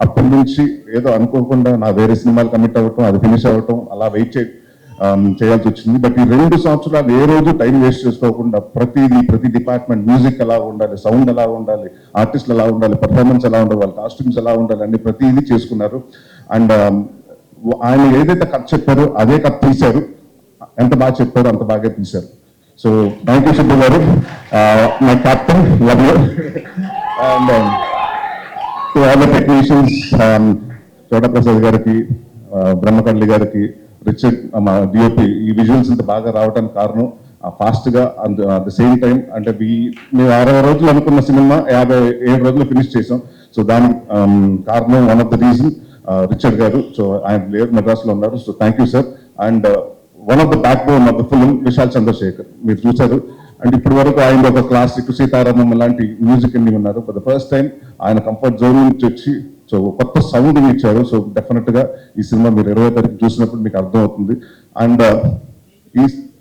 C: అప్పటి నుంచి ఏదో అనుకోకుండా నా వేరే సినిమాలు కమిట్ అవ్వటం, అది ఫినిష్ అవ్వటం, అలా వెయిట్ చేయాల్సి వచ్చింది. బట్ ఈ 2 సంవత్సరాలు ఏ రోజు టైం వేస్ట్ చేసుకోకుండా ప్రతి డిపార్ట్మెంట్, మ్యూజిక్ ఎలా ఉండాలి, సౌండ్ ఎలా ఉండాలి, ఆర్టిస్టులు ఎలా ఉండాలి, పర్ఫార్మెన్స్ ఎలా ఉండాలి, వాళ్ళ కాస్ట్యూమ్స్ ఎలా ఉండాలి అన్ని ప్రతిదీ చేసుకున్నారు. అండ్ ఆయన ఏదైతే కథ చెప్పారో అదే కథ తీశారు. ఎంత బాగా చెప్పారో అంత బాగా తీశారు. సో థ్యాంక్ యూ సుబ్బు గారు, my captain, love you. And to all the technicians, చోటప్రసాద్ గారికి, బ్రహ్మకండ్లి గారికి, రిచర్డ్, మా డిఓపి, ఈ విజువల్స్ ఇంత బాగా రావడానికి కారణం ఫాస్ట్ గా అట్ ద సేమ్ టైం అంటే మేము 60 రోజులు అనుకున్న సినిమా 57 రోజులు ఫినిష్ చేసాం. సో దానికి కారణం one of the reason Richard గారు. సో ఆయన లేరు, మెడ్రాస్ లో ఉన్నారు. So thank you sir. And one of the backbone of the film Vishal Chandrasekhar, మీరు చూశారు. అండ్ ఇప్పటి వరకు ఆయన ఒక క్లాసిక్ సీతారామం లాంటి మ్యూజిక్ అన్ని ఉన్నారు. ఫర్ ద ఫస్ట్ టైం ఆయన కంఫర్ట్ జోన్ నుంచి వచ్చి సో కొత్త సౌండ్ ఇచ్చారు. సో డెఫినెట్ గా ఈ సినిమా మీరు 20వ తారీఖు చూసినప్పుడు మీకు అర్థం అవుతుంది. అండ్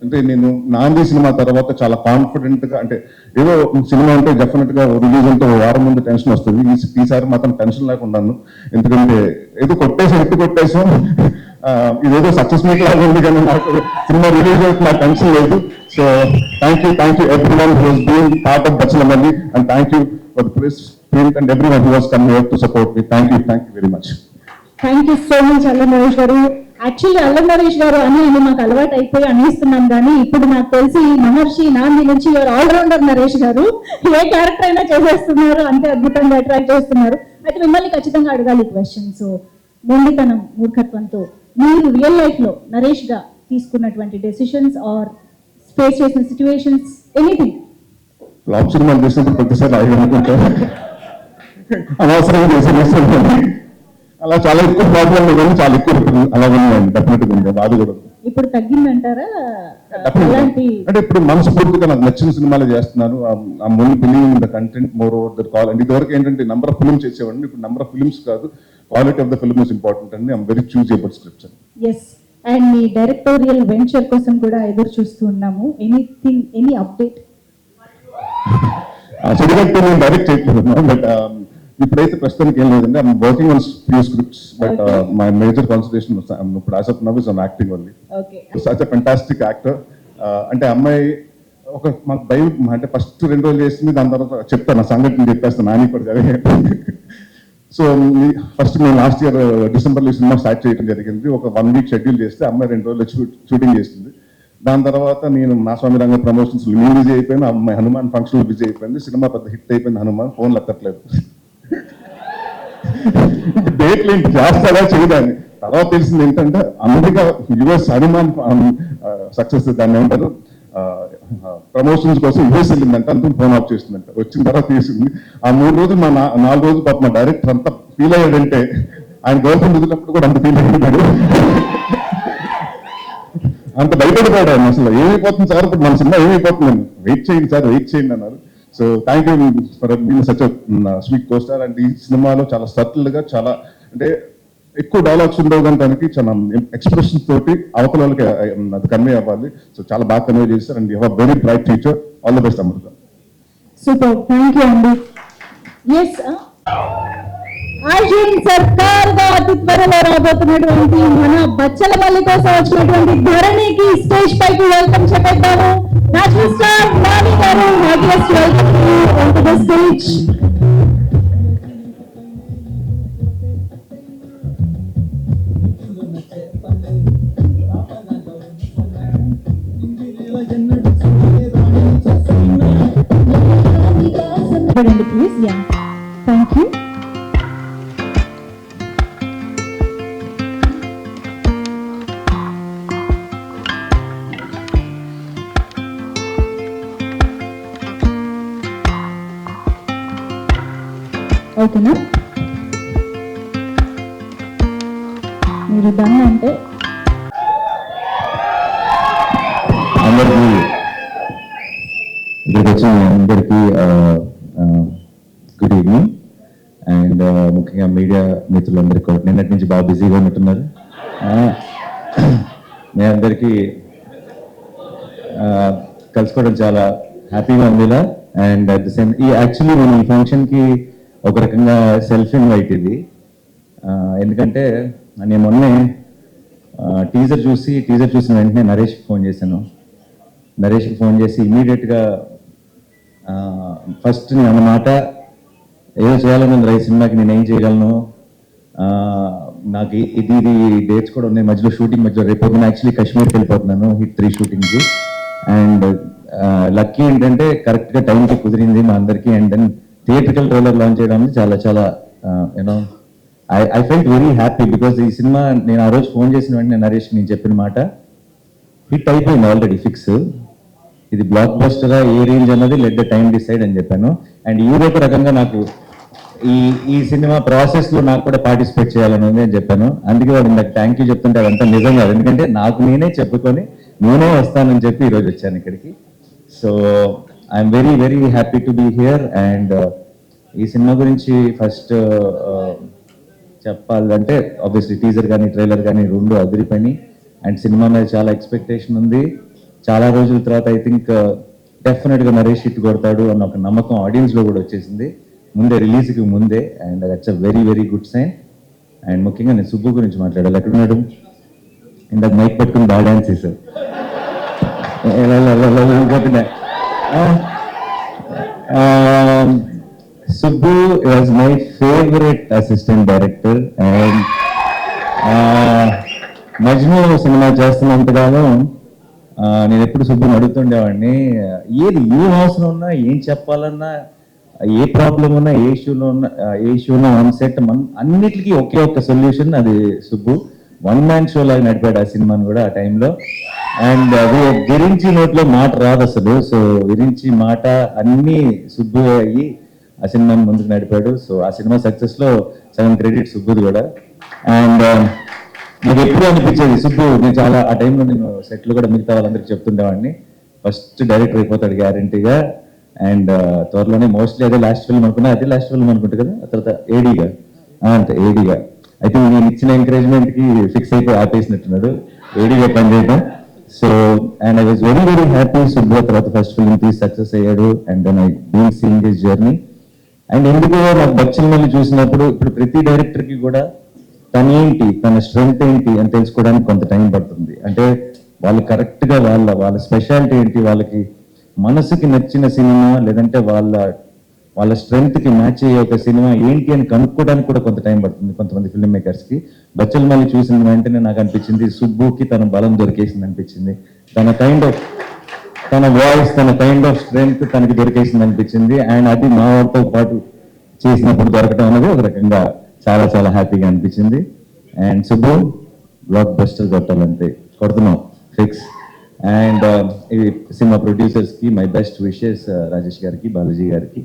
C: అంటే నేను నాంది సినిమా తర్వాత చాలా కాన్ఫిడెంట్ గా అంటే ఏదో సినిమా అంటే డెఫినెట్ గా రిలీజ్ అంటే వారం ముందు టెన్షన్ వస్తుంది. ఈసారి మాత్రం టెన్షన్ లేకున్నాను, ఎందుకంటే ఏదో కొట్టేసాం ఇదేదో సక్సెస్ మీట్ లాగా ఉంది కానీ నాకు సినిమా రిలీజ్ అయితే నాకు టెన్షన్ లేదు. So thank you everyone who has been part of Bachhalamalli and thank you for the press print and everyone who has come here to support me. Thank you very much.
A: Thank you so much Allam Naresh గారు. Actually అల్లం నరేష్ గారు అని మాకు అలవాటు అయిపోయి అనేస్తున్నాం కానీ ఇప్పుడు నాకు తెలిసి మహర్షి, నాంది నుంచి యువర్ ఆల్రౌండర్ నరేష్ గారు. ఏ క్యారెక్టర్ అయినా చేసేస్తున్నారు, అంతే అద్భుతంగా అట్రాక్ట్ చేస్తున్నారు. అయితే మిమ్మల్ని ఖచ్చితంగా అడగాలి క్వశ్చన్. సో మొండితనం, మూర్ఖత్వంతో మీరు రియల్ లైఫ్ లో నరేష్ గా తీసుకున్నటువంటి డెసిషన్స్ ఆర్ ఫేస్ చేసిన సిచ్యువేషన్స్ ఎనీథింగ్?
C: ఫ్లాప్ సినిమాలు చేసినప్పుడు ప్రతిసారి అనుకుంటా అనవసరంగా చేసిన అలా చాలా ఎక్కువ ప్రాబ్లం కానీ చాలా ఎక్కువ అలా ఉన్నాయండి. డెఫినెట్ గా ఉంది, బాధ కూడా.
A: ఇప్పుడు తగ్గిందంటారా?
C: అంటే ఇప్పుడు మనస్ఫూర్తిగా నాకు నచ్చిన సినిమాలు చేస్తున్నాను. ఆ ముందు believing in the content more over the call. And ఇదివరకు ఏంటంటే నెంబర్ ఆఫ్ ఫిల్మ్స్ చేసేవాడిని, ఇప్పుడు నెంబర్ ఆఫ్ ఫిల్మ్స్ కాదు, quality of the film is important అండి. I'm very choose about scripts.
A: Yes, and మీ డైరెక్టోరియల్ వెంచర్ కోసం కూడా ఎదురు చూస్తూ ఉన్నాము. Any update?
C: సుడిగట్టు నేను డైరెక్ట్ చేయకపోతున్నాను, బట్
D: ఇప్పుడైతే ప్రస్తుతానికి ఏం లేదండి, I'm working on few scripts, but my major concentration ఇప్పుడు as of now is on acting only.
A: Okay.
D: Such a fantastic actor. అంటే అమ్మాయి ఒక మాకు భయం, అంటే ఫస్ట్ 2 రోజులు చేస్తుంది, దాని తర్వాత చెప్తాను నా సంగతిని చెప్పేస్తాను, నాని కూడా జరిగింది. సో ఫస్ట్ మేము లాస్ట్ ఇయర్ డిసెంబర్లో సినిమా స్టార్ట్ చేయడం జరిగింది. ఒక 1 వీక్ షెడ్యూల్ చేస్తే అమ్మాయి 2 రోజులు షూటింగ్ చేస్తుంది. దాని తర్వాత నేను నా స్వామి రంగ ప్రమోషన్స్ నేను బిజీ అయిపోయింది, అమ్మాయి హనుమాన్ ఫంక్షన్ బిజీ అయిపోయింది. సినిమా పెద్ద హిట్ అయిపోయింది, హనుమాన్ ఫోన్లు ఎత్తట్లేదు. డేట్లు ఏంటి చేస్తారా చేయదాన్ని. తర్వాత తెలిసింది ఏంటంటే అమెరికా యుఎస్ హనుమాన్ సక్సెస్ దాన్ని ఏమంటారు ప్రమోషన్స్ కోసం యుఎస్ వెళ్ళిందంటే అంతా ఫోన్ ఆఫ్ చేస్తుందంట. వచ్చిన తర్వాత తీసింది. ఆ 3 రోజులు 4 రోజులు పాప మా డైరెక్టర్ అంతా ఫీల్ అయ్యాడంటే, ఆయన గర్ల్ఫ్రెండ్ వదిలినప్పుడు కూడా అంత ఫీల్ అయ్యాడు, అంత భయపడిపోయాడు ఆయన. అసలు ఏమైపోతుంది సార్, ఇప్పుడు మన సినిమా ఏమైపోతుందని. వెయిట్ చేయండి సార్, వెయిట్ చేయండి అన్నారు. So thank you for being such sweet co-star. And ఈ సినిమాలో చాలా సటిల్ గా, చాలా అంటే ఎక్కువ డైలాగ్స్ ఉండవు కానీ దానికి చాలా ఎక్స్ప్రెషన్స్ తోటి అవతల వాళ్ళకి అది కన్వే అవ్వాలి. సో చాలా బాగా కన్వే చేస్తారు. And you have very bright future. All the best Amrita.
A: Super, thank you అండి. ఎస్, అర్జున్ సర్కార్ గా అతి త్వరలో రాబోతున్నటువంటి మన బచ్చలపల్లి కోసం వచ్చినటువంటి ధరణికి స్టేజ్ పైకి వెల్కమ్ చెప్పేద్దాము. నేషనల్ స్టార్ నాని గారు, heartiest welcome on the stage. Please. Yeah, thank you. ఓకేనా, మీరు డన్ అంటే
E: అందరికీ ఇక్కడికి వచ్చిన అందరికీ గుడ్ ఈవినింగ్. అండ్ ముఖ్యంగా మీడియా మిత్రులందరికీ కూడా నిన్నటి నుంచి బాగా బిజీగా ఉంటున్నారు. మీ అందరికీ కలుసుకోవడం చాలా హ్యాపీగా ఉంది ఇలా. And at the same actually నేను ఈ ఫంక్షన్కి ఒక రకంగా సెల్ఫ్ ఇన్వైట్ ఇది. ఎందుకంటే నేను మొన్నే టీజర్ చూసిన వెంటనే నరేష్కి ఫోన్ చేశాను. నరేష్కి ఫోన్ చేసి ఇమీడియట్గా ఫస్ట్ నేను అన్నమాట, ఏదో చేయాలని ఉంది ఈ సినిమాకి, నేను ఏం చేయగలను, నాకు ఇది డేట్స్ కూడా ఉన్నాయి మధ్యలో, షూటింగ్ మధ్యలో. రేపు నేను యాక్చువల్లీ కాశ్మీర్కి వెళ్ళిపోతున్నాను హిట్ 3 షూటింగ్కి. అండ్ లక్కీ ఏంటంటే కరెక్ట్గా టైంకి కుదిరింది మా అందరికీ. And then theatrical trailer launch చేయడం చాలా చాలా you know I felt very happy. Because ఈ సినిమా నేను ఆ రోజు ఫోన్ చేసిన వెంటనే నరేష్కి నేను చెప్పిన మాట హిట్ అయిపోయింది ఆల్రెడీ, ఫిక్స్. ఇది బ్లాక్ బస్టరా ఏ రేంజ్ అన్నది లెట్ ద టైం డిసైడ్ అని చెప్పాను. అండ్ ఈ ఒక రకంగా నాకు ఈ సినిమా ప్రాసెస్లో నాకు కూడా పార్టిసిపేట్ చేయాలని ఉంది అని చెప్పాను. అందుకే వాడు నాకు థ్యాంక్ యూ చెప్తుంటే అదంతా నిజం కాదు, ఎందుకంటే నాకు నేనే చెప్పుకొని నేనే వస్తానని చెప్పి ఈరోజు వచ్చాను ఇక్కడికి. So I'm very very happy to be here. And ఈ సినిమా గురించి ఫస్ట్ చెప్పాలంటే ఆబ్వియస్లీ టీజర్ కానీ ట్రైలర్ కానీ 2 అదిరిపోయినాయి. అండ్ సినిమా మీద చాలా ఎక్స్పెక్టేషన్ ఉంది. చాలా రోజుల తర్వాత ఐ థింక్ డెఫినెట్గా నరేష్ హిట్ కొడతాడు అన్న ఒక నమ్మకం ఆడియన్స్లో కూడా వచ్చేసింది ముందే, రిలీజ్కి ముందే. And that's a very very good sign. And ముఖ్యంగా నేను సుబ్బు గురించి మాట్లాడాలి. ఎక్కడున్నాడు? ఇందాక మైక్ పట్టుకుని బాగా డాన్స్ చేశారు. Subbu was my favorite assistant director. And Majnu సినిమా చేస్తున్నంతకాలం నేను ఎప్పుడు సుబ్బుని అడుగుతుండేవాడిని, ఏం అవసరం ఉన్నా, ఏం చెప్పాలన్నా, ఏ ప్రాబ్లం ఉన్నా, ఏ ఇష్యూలో ఆన్ సెట్ అన్నిటికీ ఒకే ఒక్క సొల్యూషన్, అది సుబ్బు. 1 man షో లాగా నడిపాడు ఆ సినిమాని కూడా ఆ టైంలో. అండ్ అది విరించి నోట్లో మాట రాదు అసలు. సో విరించి మాట అన్నీ సుబ్బు అయ్యి ఆ సినిమాని ముందుకు నడిపాడు. సో ఆ సినిమా సక్సెస్లో సగం క్రెడిట్ సుబ్బుది కూడా. అండ్ నాకు ఎప్పుడు అనిపించేది సుబ్బు, నేను చాలా ఆ టైంలో నేను సెట్లు కూడా మిగతా వాళ్ళందరికీ చెప్తుండేవాడిని, ఫస్ట్ డైరెక్టర్ అయిపోతాడు గ్యారంటీగా. అండ్ త్వరలోనే మోస్ట్లీ అదే లాస్ట్ ఫిల్మ్ అనుకున్నా, అదే లాస్ట్ ఫిల్మ్ అనుకుంటా కదా, ఆ తర్వాత ఏడీగా అంతే ఏడీగా అయితే నేను ఇచ్చిన ఎంకరేజ్మెంట్కి ఫిక్స్ అయిపోయి ఆపేసినట్టున్నాడు ఏడీగా పనిచేయడం. So and I was very very happy. Subbu తర్వాత ఫస్ట్ ఫిల్మ్ తీసి సక్సెస్ అయ్యాడు. And then I been seeing his journey. And ఎందుకో నాకు బచ్చలమల్లి చూసినప్పుడు ఇప్పుడు ప్రతి డైరెక్టర్కి కూడా తనేంటి, తన స్ట్రెంగ్త్ ఏంటి అని తెలుసుకోవడానికి కొంత టైం పడుతుంది. అంటే వాళ్ళు కరెక్ట్గా వాళ్ళ స్పెషాలిటీ ఏంటి, వాళ్ళకి మనసుకి నచ్చిన సినిమా లేదంటే వాళ్ళ స్ట్రెంగ్త్కి మ్యాచ్ అయ్యే ఒక సినిమా ఏంటి అని కనుక్కోవడానికి కూడా కొంత టైం పడుతుంది కొంతమంది ఫిల్మ్ మేకర్స్కి. బచ్చలమల్లి చూసిన వెంటనే నాకు అనిపించింది సుబ్బుకి తన బలం దొరికేసింది అనిపించింది. తన వాయిస్, తన కైండ్ ఆఫ్ స్ట్రెంగ్త్ తనకి దొరికేసింది అనిపించింది. అండ్ అది మా వారితో పాటు చేసినప్పుడు దొరకడం అనేది ఒక రకంగా చాలా చాలా హ్యాపీగా అనిపించింది. అండ్ సుబ్బు బ్లాక్ బస్టర్ కొట్టాలంటే కొడుతున్నాం ఫిక్స్. అండ్ ఈ సినిమా ప్రొడ్యూసర్స్కి మై బెస్ట్ విషెస్, రాజేష్ గారికి, బాలాజీ గారికి.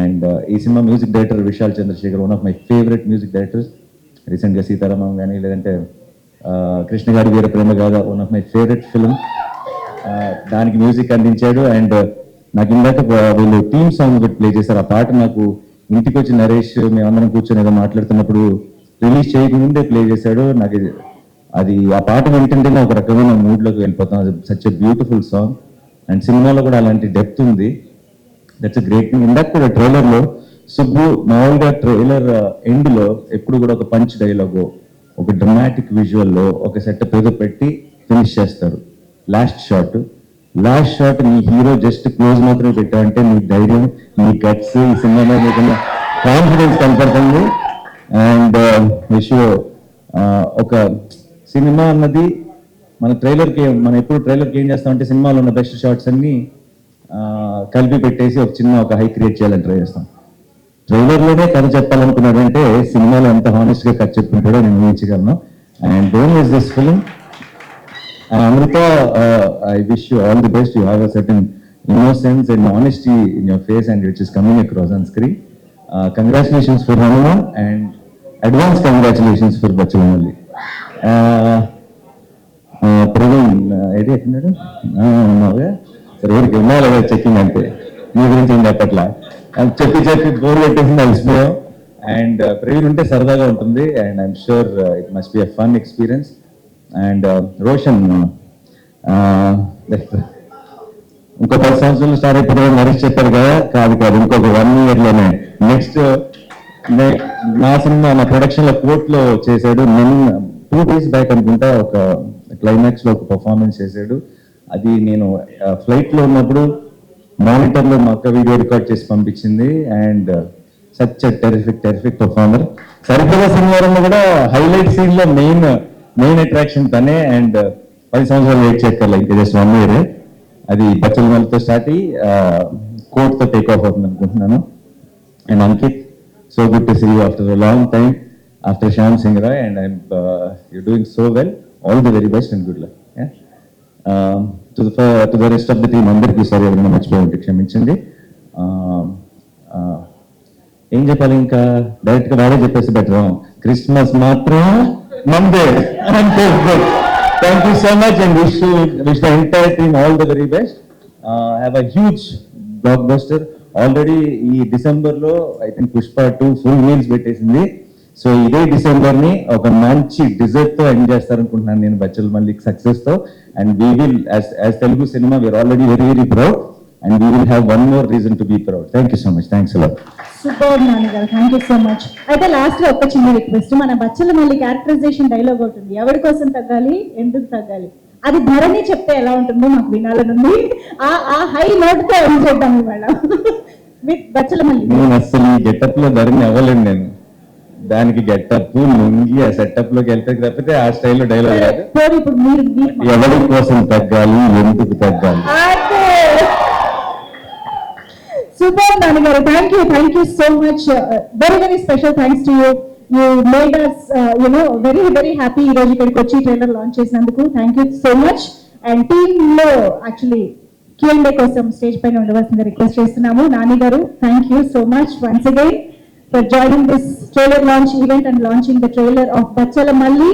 E: అండ్ ఈ cinema music director Vishal Chandrasekhar, one of my favourite music directors. రీసెంట్గా సీతారామం కానీ లేదంటే Krishna Gaadi Veera Prema Gaadha, one of my favourite film. దానికి మ్యూజిక్ అందించాడు. అండ్ నాకు ఇందాక వీళ్ళు థీమ్ సాంగ్ ఒకటి ప్లే చేశారు. ఆ పాట నాకు ఇంటికి వచ్చి నరేష్ మేమందరం కూర్చొని ఏదో మాట్లాడుతున్నప్పుడు రిలీజ్ చేయకముందే ప్లే చేశాడు. నాకు అది ఆ పాట వింటుంటేనే ఒక రకమైన మూడ్లోకి వెళ్ళిపోతాం. అది such a beautiful song. And సినిమాలో కూడా అలాంటి డెప్త్ ఉంది. That's a great thing. ఇందాక కూడా ట్రైలర్లో సుబ్బు మామూలుగా ట్రైలర్ ఎండ్లో ఎప్పుడు కూడా ఒక పంచ్ డైలాగ్, ఒక డ్రమాటిక్ విజువల్లో ఒక సెటప్ ఏదో పెట్టి ఫినిష్ చేస్తారు. లాస్ట్ షాట్ నీ హీరో జస్ట్ క్లోజ్ మాత్రమే పెట్టావంటే నీ ధైర్యం, నీ గట్స్, ఈ సినిమాలో నీకున్న కాన్ఫిడెన్స్ కనపడుతుంది. అండ్ విషయం ఒక సినిమా అన్నది మనం ఎప్పుడు ట్రైలర్కి ఏం చేస్తామంటే సినిమాలో ఉన్న బెస్ట్ షాట్స్ అన్ని కలిపి పెట్టేసి ఒక హై క్రియేట్ చేయాలని ట్రై చేస్తాం. ట్రైలర్లోనే కథ చెప్పాలనుకున్నాడంటే సినిమాలో ఎంత హానెస్ట్గా కథ చెప్పుకుంటాడో నేను ఊహించగలను. And don't miss this film. Amrita, I wish you all the best. You have a certain innocence and honesty in your face, and which is coming across on screen. Congratulations for Hanuman, and advance congratulations for Bachalamalli. Praveen, idea ఎక్కడున్నాడు? సరే ఊరికి వెళ్ళాలి checking అంటే మీ గురించి ఏం చెప్పట్లా చెప్పి bore పెట్టేసింది అలసిపోయాం. అండ్ ప్రవీణ్ ఉంటే సరదాగా ఉంటుంది. And I'm sure it must be a fun experience. And Roshan ఇంకో 10 సంవత్సరాలు స్టార్ట్ అయిపోయి నరేష్ చెప్పారు కదా, కాదు ఇంకొక 1 yearలోనే నెక్స్ట్ నా సినిమా నా ప్రొడక్షన్లో కోర్టులో చేశాడు. 2 days బ్యాక్ అనుకుంటా ఒక క్లైమాక్స్లో ఒక పర్ఫార్మెన్స్ చేశాడు. అది నేను ఫ్లైట్లో ఉన్నప్పుడు మానిటర్లో మా అక్క వీడియో రికార్డ్ చేసి పంపించింది. And such terrific performer. సరిగ్గా శనివారంలో కూడా హైలైట్ సీన్లో మెయిన్ అట్రాక్షన్ తనే. అండ్ 10 సంవత్సరాలు వెయిట్ చేయక్కర్లే, ఇంకా జస్ట్ 1 year. అది బచ్చలమల్లితో స్టార్ట్ అయ్యి కోర్ట్తో టేక్ ఆఫ్ అవుతుంది అనుకుంటున్నాను. And Ankit, so good to see you after a long time, after Shyam Singh Roy. And you doing so well. All the very best and good luck. To the rest of the team అందరికీ sorry ఎవరైనా మర్చిపోయి క్షమించండి. ఏం చెప్పాలి, ఇంకా డైరెక్ట్గా వాడే చెప్పేసి బెటర్. క్రిస్మస్ మాత్రం మందే. Thank you so much and wish the entire team all the very best. Have a huge blockbuster. Already ఈ డిసెంబర్లో I think Pushpa 2 full meals పెట్టేసింది. సో ఇదే డిసెంబర్ని ఒక మంచి డిజర్ట్తో ఎంజాయ్ చేస్తారనుకుంటున్నాను నేను బచ్చలమల్లి సక్సెస్తో. And we will as Telugu cinema we are already very very proud and we will have one more reason to be proud. Thank you so much. Thanks a lot.
A: Super Nani గారు, థ్యాంక్ యూ సో మచ్. అయితే last లో ఒక చిన్న request, మన Bachhala Malli characterisation dialogue ఉంటుంది, ఎవరి కోసం తగ్గాలి, ఎందుకు తగ్గాలి, అది ధరణి చెప్తే ఎలా ఉంటుందో మాకు వినాలనుంది. ఆ హై నోట్ తో ఏం చేద్దాం ఇవాళ విత్ బచ్చలమల్లి.
E: నేను అసలు ఈ గెటప్ లో ధరణి అవ్వలేను. నేను దానికి గెటప్ లుంగి ఆ సెటప్ లోకి వెళ్తే తప్పితే ఆ స్టైల్లో డైలాగ్ కాదు.
A: ఇప్పుడు మీరు
E: ఎవరి కోసం తగ్గాలి, ఎందుకు తగ్గాలి.
A: Super Nani garu, thank you so much. Very special thanks to you. You made us very happy ee roju ikkadiki vachi trailer launch chesinanduku. Thank you so much. And team lo actually Q&A kosam stage paina undavalsinda request chestunnamo. Nani garu, thank you so much once again for joining this trailer launch event and launching the trailer of Bachalamalli.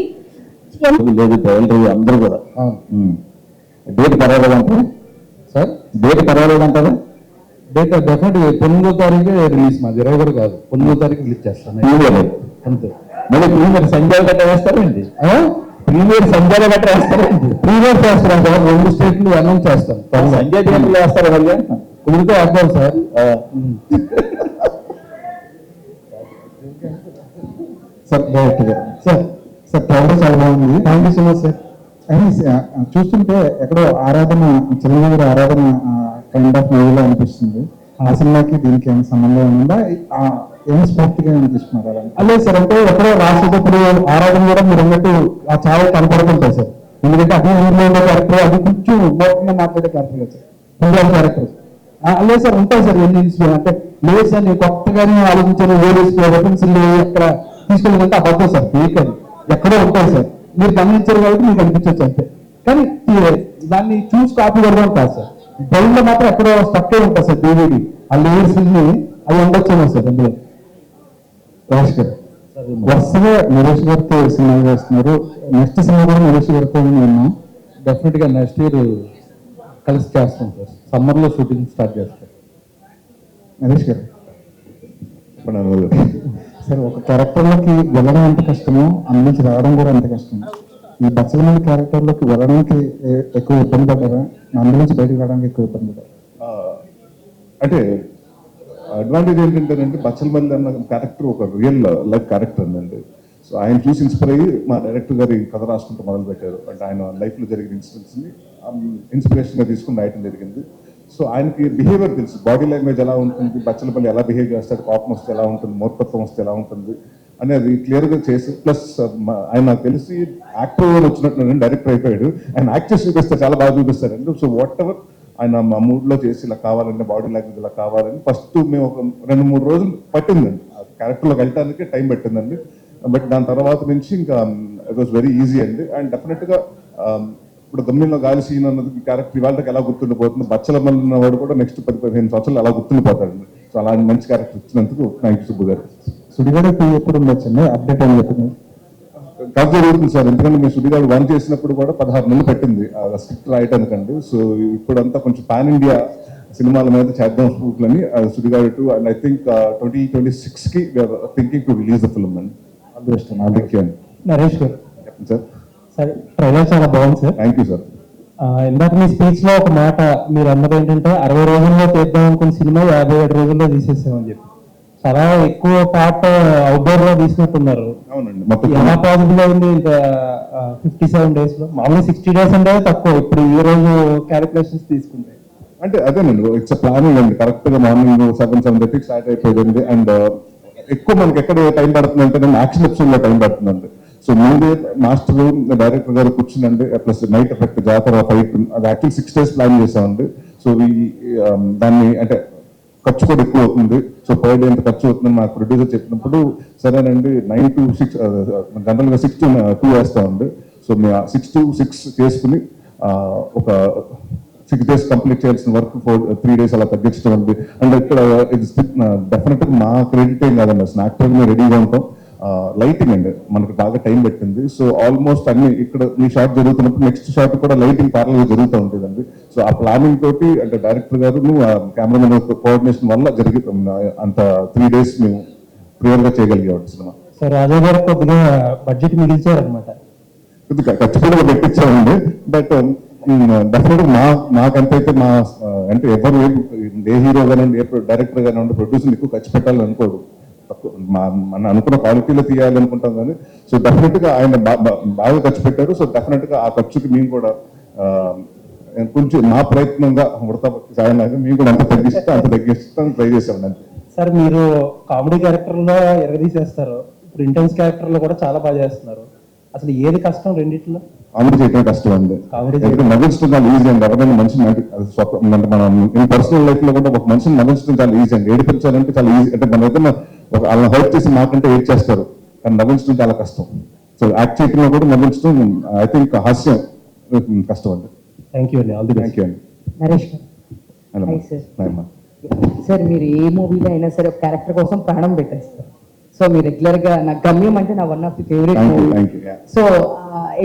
E: అందరూ కూడా date పర్వాలేదంటారా sir? Date పర్వాలేదంటారా?
C: Date definite 9వ తారీఖు release, మాది 20 కూడా కాదు, 9వ తారీఖు రిలీజ్ చేస్తాను అంతే.
E: మళ్ళీ ప్రీమియర్ సంజయ్ గట్ట వేస్తారండి.
C: ప్రీమియర్ సంజయ్ గట్ట వేస్తారండి. ప్రీమియర్ చేస్తాను సార్, 2 స్టేట్లు అనౌన్స్ చేస్తాను.
E: సంజయ్ థియేటర్లో వేస్తారు వాళ్ళు,
C: కుదిరితే వేస్తాం సార్. సార్ డైరెక్ట్ గారు సార్ ట్రైలర్ చాలా బాగుంది. Thank you so much sir. అని చూస్తుంటే ఎక్కడో ఆరాధన, చిరంజీవి గారి ఆరాధన కైండ్ ఆఫ్ మూవీలో అనిపిస్తుంది. ఆ సినిమాకి దీనికి ఏమైనా సంబంధం ఉందా? ఏం స్ఫూర్తిగా అనిపిస్తున్నారు అలా? లేదు సార్, అంటే ఎక్కడో రాసేటప్పుడు ఆరాధన కూడా మీరు అన్నట్టు చాలా కనపడుతుంటాయి సార్. ఎందుకంటే అదే ఊర్లో ఉండే క్యారెక్టర్, అది కొంచెం మోకంగా మాట్లాడే క్యారెక్టర్ కదా సార్, హిందీ క్యారెక్టర్. లేదు సార్, ఉంటాయి సార్ ఎన్ని ఇన్స్పిరేషన్. అంటే లేదు సార్, నేను కొత్తగానే ఆలోచించాను, వేరే రెఫరెన్స్లు ఎక్కడ తీసుకెళ్ళాలంటే అబద్ధం సార్, ఫేక్ అది ఎక్కడో ఉంటాయి సార్. మీరు గమనించారు కాబట్టి మీకు అనిపించవచ్చు అంతే. కానీ దాన్ని చూసి కాపీ కొడదాం కాదు సార్, బ్రెయిన్ లో మాత్రం ఎక్కడో స్టక్ అయి ఉంటుంది సార్. DVD ఆ లేయర్స్ అవి ఉండొచ్చేమో సార్ అందులో. రాజేష్ గారు వరుసగా నరేష్ గారితో సినిమా చేస్తున్నారు. నెక్స్ట్ సినిమా కూడా నరేష్ గారితో ఉన్నాం. డెఫినెట్ గా నెక్స్ట్ ఇయర్ కలిసి చేస్తాం సార్. సమ్మర్ లో షూటింగ్ స్టార్ట్ చేస్తాం. నరేష్ గారు సార్, ఒక క్యారెక్టర్లోకి వెళ్ళడం ఎంత కష్టమో అందులోంచి రావడం కూడా అంత కష్టం. ఈ బచ్చలమల్లి క్యారెక్టర్లోకి వెళ్ళడానికి ఎక్కువ ఇబ్బంది పడ్డారా? అందులోంచి బయటకు రావడానికి ఎక్కువ ఇబ్బంది పడ్డారా?
I: అంటే అడ్వాంటేజ్ ఏంటంటేనంటే బచ్చలమల్లి అన్న క్యారెక్టర్ ఒక రియల్ లైఫ్ క్యారెక్టర్ అండి. సో ఆయన చూసి ఇన్స్పైర్ అయ్యి మా డైరెక్టర్ గారి కథ రాసుకుంటూ మొదలు పెట్టారు. అంటే ఆయన లైఫ్లో జరిగిన ఇన్సిడెంట్స్ని ఇన్స్పిరేషన్గా తీసుకుని రాయటం జరిగింది. సో ఆయనకి బిహేవియర్ తెలుసు, బాడీ లాంగ్వేజ్ ఎలా ఉంటుంది, బచ్చలపల్లి ఎలా బిహేవ్ చేస్తాడు, కోపం వస్తే ఎలా ఉంటుంది, మూర్ఖత్వం వస్తే ఎలా ఉంటుంది అనేది క్లియర్గా చేసి, ప్లస్ ఆయన నాకు తెలిసి యాక్టర్ వచ్చినట్టు డైరెక్టర్ అయిపోయాడు. ఆయన యాక్ట్ చేసి చూపిస్తారు, చాలా బాగా చూపిస్తారండి. సో వాట్ ఎవర్ ఆయన మా మూడ్లో చేసి ఇలా కావాలంటే బాడీ లాంగ్వేజ్ ఇలా కావాలని ఫస్ట్ మేము ఒక 2-3 రోజులు పట్టిందండి ఆ క్యారెక్టర్లోకి వెళ్ళడానికి టైం పట్టిందండి. బట్ దాని తర్వాత నుంచి ఇంకా ఇట్ వాస్ వెరీ ఈజీ అండి. అండ్ డెఫినెట్గా ఇప్పుడు గమ్యంలో గాలి సీన్ అన్నది క్యారెక్టర్ ఇవాళకి ఎలా గుర్తుండిపోతుంది, బచ్చలమల్లి ఉన్నవాడు కూడా నెక్స్ట్ 10-15 సంవత్సరాలు అలా గుర్తుండిపోతాడండి. సో అలాంటి మంచి క్యారెక్టర్ ఇచ్చినందుకు థ్యాంక్ యూ సుబ్బు గారు. సుడిగాడు ఎప్పుడు ఉండొచ్చండి? అప్డేట్ అని చెప్పింది కాదు జరుగుతుంది సార్. ఎందుకంటే మీ సుడిగాడు 1 చేసినప్పుడు కూడా 16 నెలలు పెట్టింది స్క్రిప్ట్ రాయటానికండి. సో ఇప్పుడంతా కొంచెం పాన్ ఇండియా సినిమాల మీద చేద్దాం స్కూట్లని సుడిగాడు 2. అండ్ ఐ థింక్ 2026కి we are thinking to release the film అండి. నరేష్ గారు చెప్పండి సార్.
C: సార్, ట్రైలర్ చాలా బాగుంది సార్.
I: Thank you sir.
C: ఇందాక మీ స్పీచ్ లో ఒక మాట మీరు అన్నది ఏంటంటే 60 రోజుల్లో తీద్దాం అనుకున్న సినిమా 57 రోజుల్లో తీసేసామని చెప్పి, చాలా ఎక్కువ పార్ట్ అవుట్డోర్ లో తీసినట్టున్నారు.
I: అవునండి, మొత్తం
C: ఎలా పాసిబుల్ అయింది ఇంకా 57 days లో? మామూలుగా 60 days అంటే తక్కువ, ఇప్పుడు ఈ రోజు క్యాలిక్యులేషన్స్ తీసుకుంటే.
I: అంటే అదేనండి, ఇట్స్ ప్లానింగ్ అండి. కరెక్ట్ గా మార్నింగ్ 7-7:30 స్టార్ట్ అయిపోయింది. అండ్ ఎక్కువ మనకి ఎక్కడ టైం పడుతుంది అంటే యాక్షన్ ఎపిసోడ్ లో టైం పడుతుందండి. సో ముందే మాస్టర్ డైరెక్టర్ గారు కూర్చుందండి, ప్లస్ నైట్ ఎఫెక్ట్, జాతర, ఫైట్, అది యాక్చువల్ 6 days ప్లాన్ చేసామండి. సో దాన్ని అంటే ఖర్చు కూడా ఎక్కువ అవుతుంది. సో పర్ డే ఎంత ఖర్చు అవుతుందని మాకు ప్రొడ్యూసర్ చెప్పినప్పుడు సరేనండి 9 to 6 జనరల్గా 6 to 2 వేస్తామండి. సో మేము 6 to 6 చేసుకుని ఒక 6 days కంప్లీట్ చేయాల్సిన వర్క్ 3 days అలా తగ్గించడం అండి. అండ్ ఇక్కడ ఇది డెఫినెట్గా మా క్రెడిట్ ఏం కాదండి, అసలు యాక్టర్ మేము రెడీగా ఉంటాం. లైటింగ్ అండి మనకు బాగా టైం పెట్టింది. సో ఆల్మోస్ట్ అన్ని ఇక్కడ ఈ షాట్ జరుగుతున్నప్పుడు నెక్స్ట్ షాట్ కూడా లైటింగ్ ప్యారల్గా జరుగుతూ ఉంటుందండి. సో ఆ ప్లానింగ్ తోటి అంటే డైరెక్టర్ గారు కెమెరామెన్ కోఆర్డినేషన్ వల్ల అంత 3 days మేము క్లియర్గా చేయగలిగాం సినిమా.
C: సో రాజా గారు కొద్దిగా బడ్జెట్ మిగిల్చారనమాట,
I: కొద్దిగా ఖచ్చితంగా పెట్టించామండి. బట్ డెఫినెట్గా మాకంతైతే అంటే ఎవరు ఏ హీరో కానివ్వండి, ఏ డైరెక్టర్ కానివ్వండి, ప్రొడ్యూసర్ ఎక్కువ ఖర్చు పెట్టాలని అనుకోడు, మనం అనుకున్న క్వాలిటీలో తీయాలి అనుకుంటాం కానీ. సో డెఫినెట్ గా ఆయన బాగా ఖర్చు పెట్టారు. సో డెఫినెట్ గా ఆ ఖర్చుకి మేము కూడా కొంచెం మా ప్రయత్నంగా సాయంలాగా మేము కూడా అంత తగ్గిస్తాం ట్రై చేసాం అంతే.
C: సార్, మీరు కామెడీ క్యారెక్టర్ లో ఎరగదీసేస్తారు, ఇప్పుడు ఇంటెన్స్ క్యారెక్టర్ లో కూడా చాలా బాగా చేస్తున్నారు. అసలు ఏది కష్టం రెండిట్లో?
I: కామెడీ చేయడం కష్టం అండి. నవ్వించడం చాలా ఈజీ అండి. ఎవరైనా మనిషిని అంటే మనం పర్సనల్ లైఫ్ లో కూడా ఒక మనిషిని నవ్వించడం చాలా ఈజీ అండి. ఏడిపించాలంటే చాలా ఈజీ. అంటే మన ఏదైనా వాళ్ళని హర్ట్ చేసి మాకంటే ఏడ్ చేస్తారు, కానీ నవ్వించడం చాలా కష్టం. సో యాక్ట్ చేయడంలో కూడా నవ్వించడం ఐ థింక్ హాస్యం కష్టం అండి.
C: థ్యాంక్ యూ అండి. All the best.
I: Thank you అండి.
J: నరేష్ సార్, మీరు ఏ మూవీలో అయినా సరే ఒక క్యారెక్టర్ కోసం ప్రాణం పెట్టేస్తారు. సో మీరు రెగ్యులర్ గా నా గమ్యం అంటే నా one of the favourite movie. So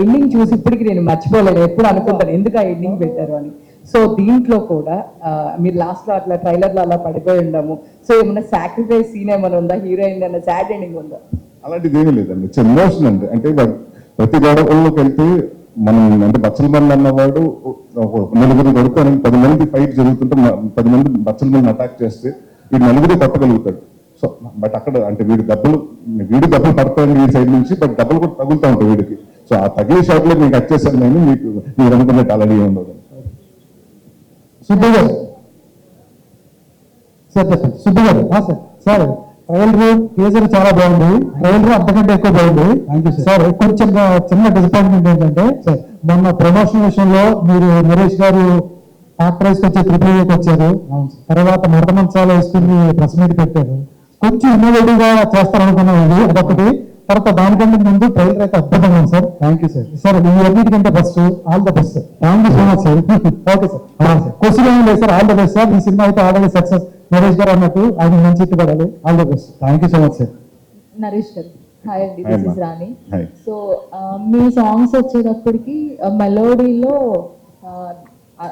J: ending చూసి ఇప్పటికి నేను మర్చిపోలేను, ఎప్పుడు అనుకుంటాను ఎందుకు ఆ ఎండింగ్ పెట్టారు అని. సో దీంట్లో కూడా మీరు లాస్ట్ లో అట్లా ట్రైలర్ లో అలా పడిపోయి ఉండము. సో ఏమన్నా సాక్రిఫైస్ సీన్ ఏమైనా ఉందా? హీరోయిన్ అన్న సాడ్ ఎండింగ్ ఉందా?
I: అలాంటిది ఏమీ లేదండి. ఇట్స్ ఎమోషన్ అండి. అంటే ప్రతి గొడవలోకి వెళ్తే మనం అంటే బచ్చలమల్లి అన్నవాడు 9 కొడుకు 10 మంది ఫైట్ జరుగుతుంటే 10 మంది బచ్చలమల్లిని అటాక్ చేస్తే ఈ 9 కొట్టగలుగుతాడు. సో బట్ అక్కడ అంటే వీడు దెబ్బలు పడతాయి ఈ సైడ్ నుంచి, బట్ డబ్బులు కూడా తగులుతూ ఉంటాయి వీడికి. సో ఆ తగిలే షాట్లో మీకు వచ్చేసాను నేను, మీకు మీరు అనుకున్నట్టు అలాగే ఉండదు.
C: సుబ్బు గారు సార్ చెప్పండి. సుబ్బు గారు సార్ ట్రైలర్ టీజర్ చాలా బాగుంది, ట్రైలర్ అంతకంటే ఎక్కువ బాగుంది. Thank you sir. కొంచెం చిన్న డిసప్పాయింట్మెంట్ ఏంటంటే సార్, మొన్న ప్రమోషన్ విషయంలో మీరు నరేష్ గారు యాక్ట్రెస్ వచ్చి త్రిపులకి వచ్చారు, తర్వాత మరద మంచాలు వేసుకుని ప్రెస్ మీట్ పెట్టారు. కొంచెం ఇన్నోవేటివ్ గా చేస్తారనుకున్నాం ఇది అదొకటి. తర్వాత దానికంటే ముందు ట్రైలర్ అయితే అద్భుతంగా ఉంది sir. Thank you sir. Sir ఈ అన్నిటికంటే first all the best sir. Thank you so much sir. Okay sir. Question ఏం లేదు sir, all the best sir. ఈ సినిమా అయితే ఆల్రెడీ సక్సెస్. నరేష్ గారు అన్నట్టు ఆయన మంచి ఇట్టు పడాలి. All the best. Thank you so much sir.
K: Naresh గారు హాయ్ అండి, this is Rani.
I: Hi.
K: So me songs వచ్చేటప్పటికి మెలోడీలో